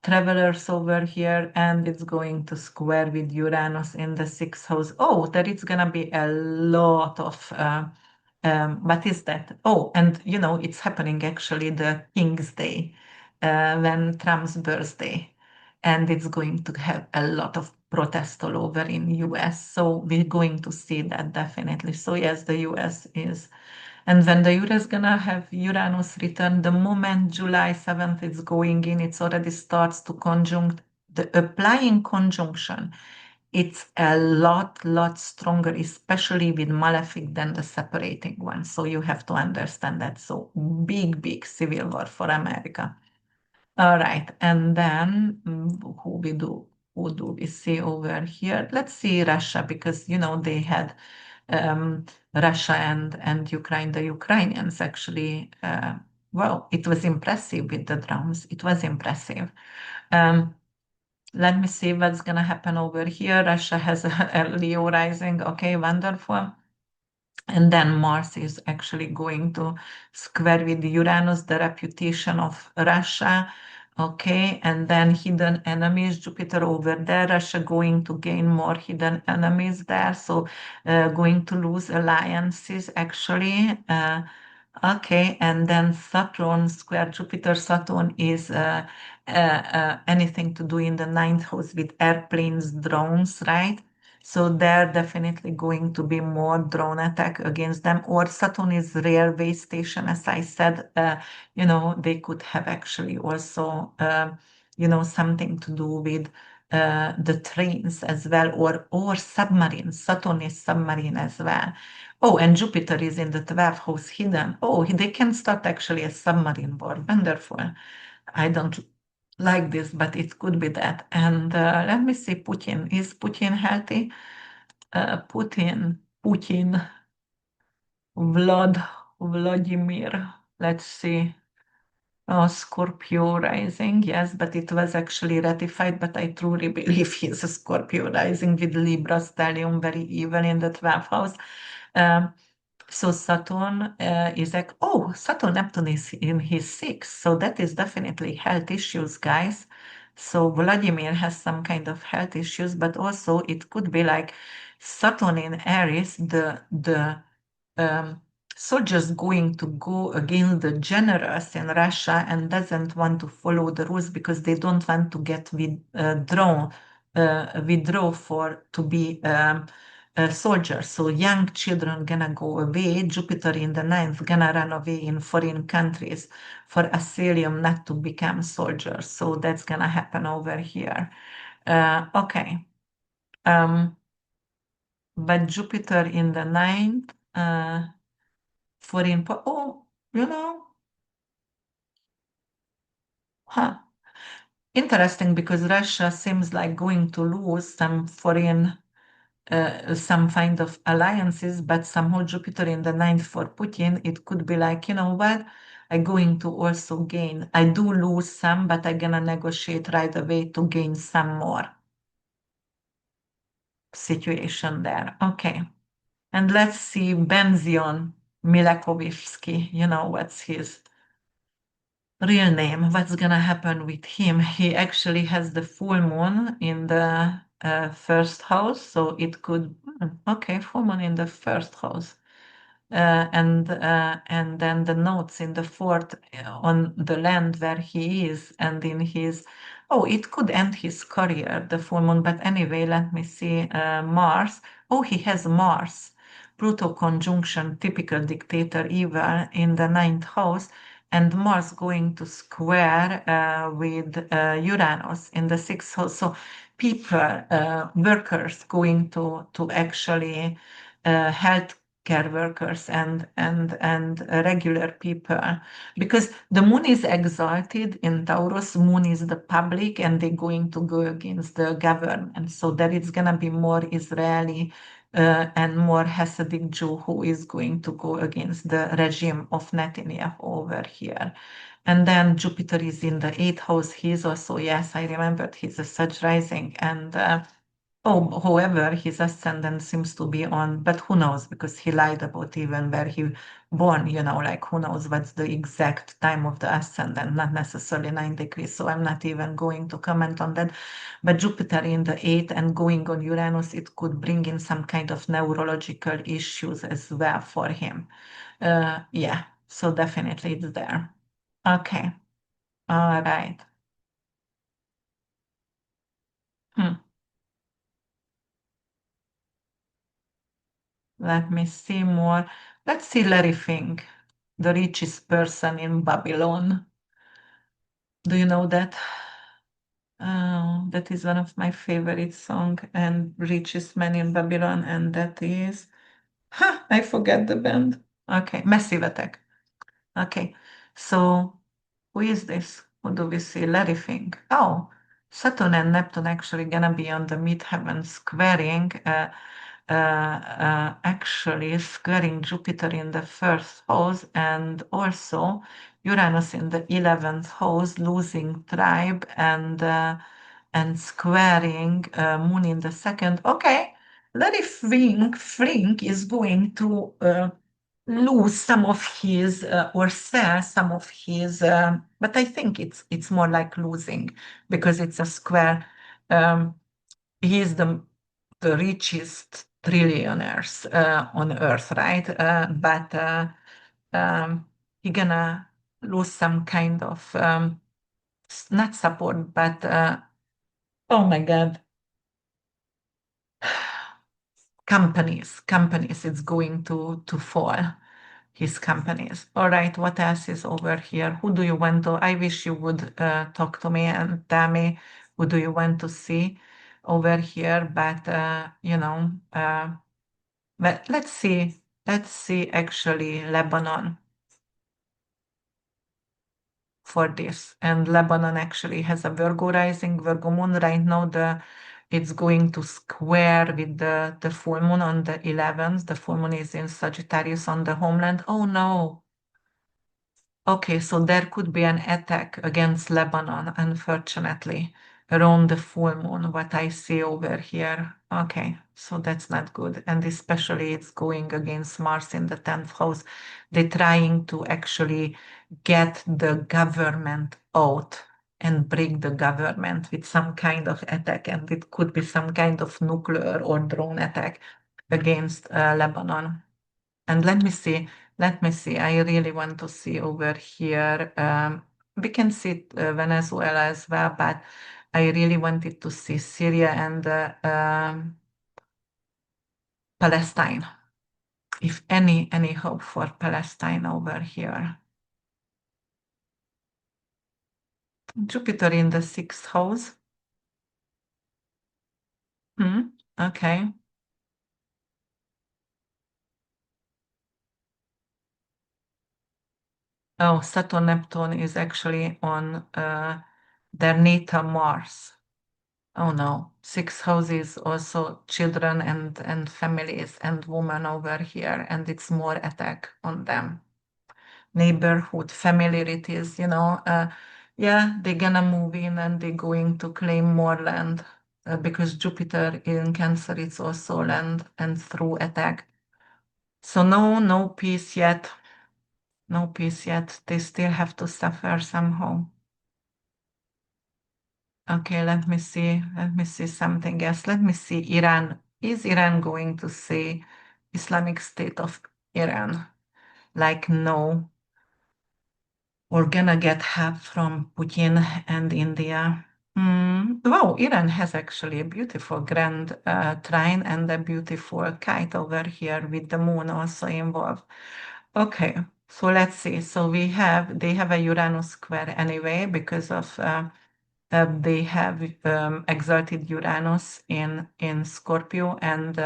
travelers over here, and it's going to square with Uranus in the sixth house. Oh, there is gonna be a lot of what is that? Oh, and it's happening actually the King's Day, when Trump's birthday, and it's going to have a lot of protest all over in US. So we're going to see that definitely. So yes, the US is, and when the US gonna have Uranus return, the moment July 7th is going in, it already starts to conjunct the applying conjunction. It's a lot stronger, especially with malefic than the separating one. So you have to understand that. So big civil war for America. All right, and then who do we see over here? Let's see Russia, because they had Russia and Ukraine. The Ukrainians actually, well, it was impressive with the drums. It was impressive. Um, Let me see what's gonna happen over here. Russia has a Leo rising. Okay, wonderful. And then Mars is actually going to square with Uranus, the reputation of Russia. Okay, and then hidden enemies, Jupiter over there, Russia going to gain more hidden enemies there. So going to lose alliances actually. Okay, and then Saturn square Jupiter. Saturn is anything to do in the ninth house with airplanes, drones, right? So they're definitely going to be more drone attack against them. Or Saturn is railway station, as I said. They could have actually also, something to do with the trains as well, or submarines. Saturn is submarine as well. Oh, and Jupiter is in the 12th house hidden. Oh, they can start actually a submarine war. Wonderful. I don't like this, but it could be that. And let me see, Putin. Is Putin healthy? Putin, Vladimir. Let's see. Oh, Scorpio rising, yes, but it was actually ratified. But I truly believe he's a Scorpio rising with Libra stellium, very evil in the 12th house. Um, so Saturn is like, oh, Saturn Neptune is in his sixth. So that is definitely health issues, guys. So Vladimir has some kind of health issues, but also it could be like Saturn in Aries, the um, soldiers going to go against the generals in Russia and doesn't want to follow the rules because they don't want to get withdraw for to be soldiers. So young children gonna go away. Jupiter in the ninth gonna run away in foreign countries for asylum, not to become soldiers. So that's gonna happen over here. Okay. But Jupiter in the ninth. Foreign, oh, huh. Interesting, because Russia seems like going to lose some foreign, some kind of alliances, but somehow Jupiter in the ninth for Putin, it could be like, you know what, I'm going to also gain. I do lose some, but I'm gonna negotiate right away to gain some more situation there. Okay. And let's see, Benzion Milakovsky, what's his real name, what's gonna happen with him. He actually has the full moon in the first house, so it could, okay, full moon in the first house. And then the notes in the fourth on the land where he is and in his, oh, it could end his career, the full moon. But anyway, let me see. Mars. Oh, he has Mars. Pluto conjunction, typical dictator evil in the ninth house, and Mars going to square with Uranus in the sixth house. So people, workers going to actually health care workers and regular people, because the moon is exalted in Taurus. Moon is the public, and they're going to go against the government, so that it's going to be more Israeli and more Hasidic Jew who is going to go against the regime of Netanyahu over here. And then Jupiter is in the eighth house. He's also, yes, I remembered, he's a Sag rising, and oh, however, his ascendant seems to be on, but who knows, because he lied about even where he born, like who knows what's the exact time of the ascendant, not necessarily 9 degrees. So I'm not even going to comment on that. But Jupiter in the eighth and going on Uranus, it could bring in some kind of neurological issues as well for him. Yeah, so definitely it's there. Okay, all right. Hmm. Let me see more. Let's see Larry Fink, the richest person in Babylon. Do you know that? That is one of my favorite songs, and richest man in Babylon, and that is, I forget the band. Okay, Massive Attack. Okay, so who is this? Who do we see? Larry Fink. Oh, Saturn and Neptune actually gonna be on the midheaven squaring. Actually squaring Jupiter in the first house, and also Uranus in the 11th house, losing tribe, and squaring Moon in the second. Okay, Larry Fink is going to lose some of his or sell some of his, but I think it's more like losing, because it's a square. Um, he is the richest trillionaires on Earth, right? But he gonna lose some kind of not support, but oh my God, companies. It's going to fall. His companies. All right, what else is over here? Who do you want to? I wish you would talk to me and tell me who do you want to see over here, but but let's see. Let's see actually Lebanon for this. And Lebanon actually has a Virgo rising, Virgo moon right now. It's going to square with the full moon on the 11th. The full moon is in Sagittarius on the homeland. Oh no. Okay, so there could be an attack against Lebanon, unfortunately, around the full moon, what I see over here. Okay, so that's not good. And especially it's going against Mars in the 10th house. They're trying to actually get the government out and break the government with some kind of attack. And it could be some kind of nuclear or drone attack against Lebanon. And let me see. I really want to see over here. We can see Venezuela as well, but I really wanted to see Syria and Palestine. If any hope for Palestine over here. Jupiter in the sixth house. Hmm. Okay. Oh, Saturn Neptune is actually on their natal Mars. Oh no, six houses, also children and families and women over here, and it's more attack on them. Neighborhood, familiarities, yeah, they're gonna move in and they're going to claim more land because Jupiter in Cancer is also land and through attack. So no peace yet, no peace yet. They still have to suffer somehow. Okay, let me see. Let me see something else. Let me see Iran. Is Iran going to say Islamic State of Iran? Like, no, we're gonna get help from Putin and India. Wow, Iran has actually a beautiful grand trine and a beautiful kite over here with the moon also involved. Okay, so let's see. So they have a Uranus square anyway because of they have exalted Uranus in Scorpio and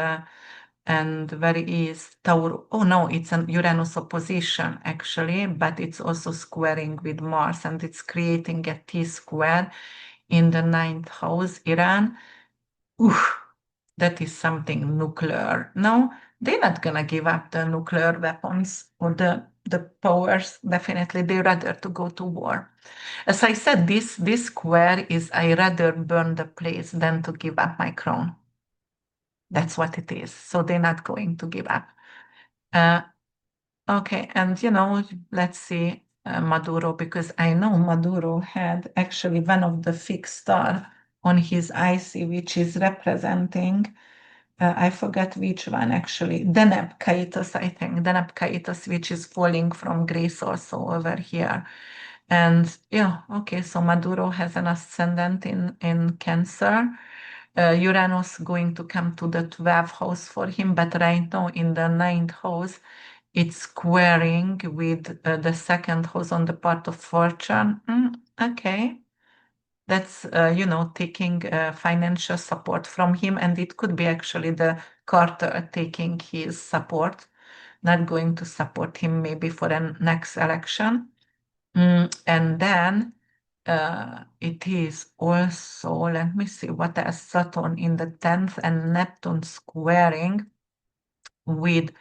where is Taurus? Oh no, it's an Uranus opposition actually, but it's also squaring with Mars and it's creating a T square in the ninth house, Iran. Oof, that is something nuclear. No, they're not gonna give up the nuclear weapons or the powers. Definitely, they rather to go to war. As I said, this square is I rather burn the place than to give up my crown. That's what it is. So they're not going to give up. Uh, okay, and let's see Maduro because I know Maduro had actually one of the fixed star on his IC, which is representing. I forgot which one actually. Deneb Kaitos, I think. Deneb Kaitos, which is falling from grace also over here. And yeah, okay, so Maduro has an ascendant in Cancer. Uranus going to come to the 12th house for him, but right now in the ninth house, it's squaring with the second house on the part of fortune. Okay, that's taking financial support from him, and it could be actually the Carter taking his support, not going to support him maybe for the next election. And then it is also, let me see what else, Saturn in the 10th and Neptune squaring with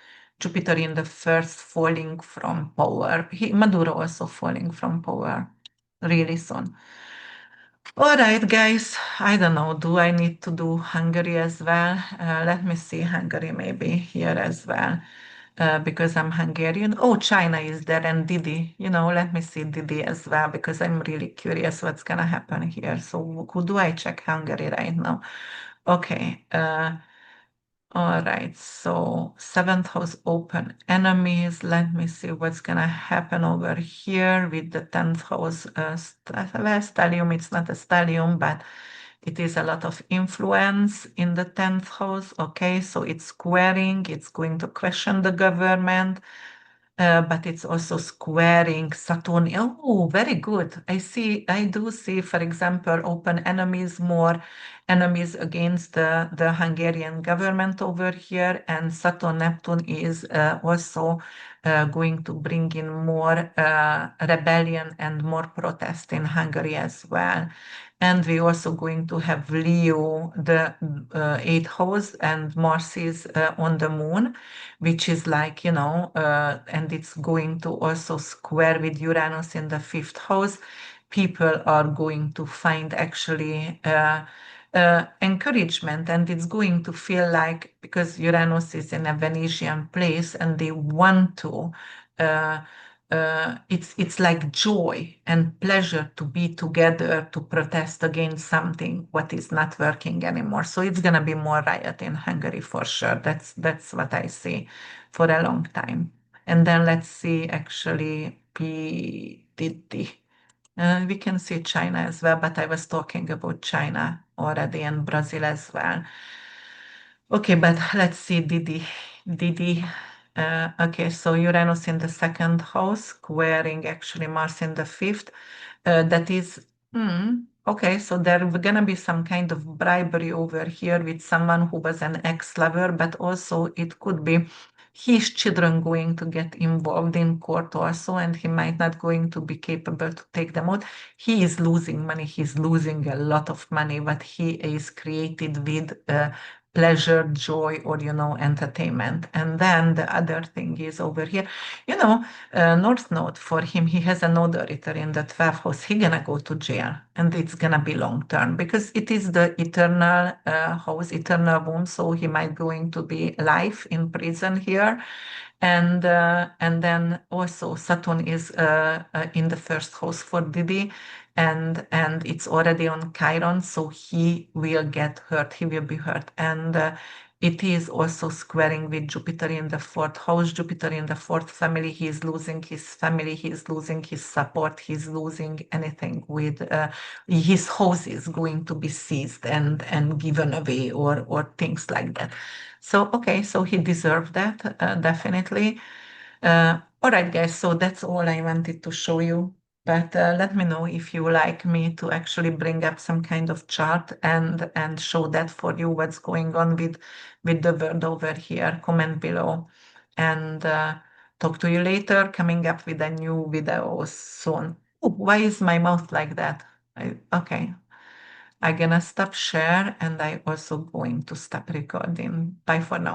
Jupiter in the first falling from power. Maduro also falling from power really soon. All right, guys, I don't know. Do I need to do Hungary as well? Let me see Hungary maybe here as well. Because I'm Hungarian. Oh, China is there and Didi. Let me see Didi as well because I'm really curious what's gonna happen here. So who do I check Hungary right now? Okay. All right, so seventh house open enemies. Let me see what's gonna happen over here with the 10th house stellium. It's not a stellium, but it is a lot of influence in the 10th house. Okay, so it's squaring, it's going to question the government. But it's also squaring Saturn. Oh, very good. I do see, for example, open enemies, more enemies against the Hungarian government over here. And Saturn Neptune is also going to bring in more rebellion and more protest in Hungary as well. And we're also going to have Leo, the eighth house, and Mars is on the moon, which is like, and it's going to also square with Uranus in the fifth house. People are going to find actually encouragement, and it's going to feel like because Uranus is in a Venusian place and they want to. Uh, it's like joy and pleasure to be together to protest against something what is not working anymore. So it's gonna be more riot in Hungary for sure. That's what I see for a long time. And then let's see actually PDD. We can see China as well, but I was talking about China already and Brazil as well. Okay, but let's see Didi. Didi. Okay, so Uranus in the second house, squaring actually Mars in the fifth. That is, okay, so there gonna be some kind of bribery over here with someone who was an ex-lover, but also it could be his children going to get involved in court also, and he might not going to be capable to take them out. He is losing money. He's losing a lot of money, but he is created with pleasure, joy, or entertainment. And then the other thing is over here, North Node for him, he has a node auditor in the 12th house. He gonna go to jail, and it's gonna be long term because it is the eternal house, eternal womb. So he might going to be life in prison here. And then also Saturn is in the first house for Didi, and it's already on Chiron, so he will get hurt. He will be hurt, and it is also squaring with Jupiter in the fourth house. Jupiter in the fourth family. He is losing his family. He is losing his support. He's losing anything with his house is going to be seized and given away or things like that. So, okay, so he deserved that, definitely. All right, guys, so that's all I wanted to show you. But let me know if you like me to actually bring up some kind of chart and show that for you, what's going on with the world over here. Comment below. And talk to you later, coming up with a new video soon. Oh, why is my mouth like that? Okay. I'm gonna stop share and I also going to stop recording. Bye for now.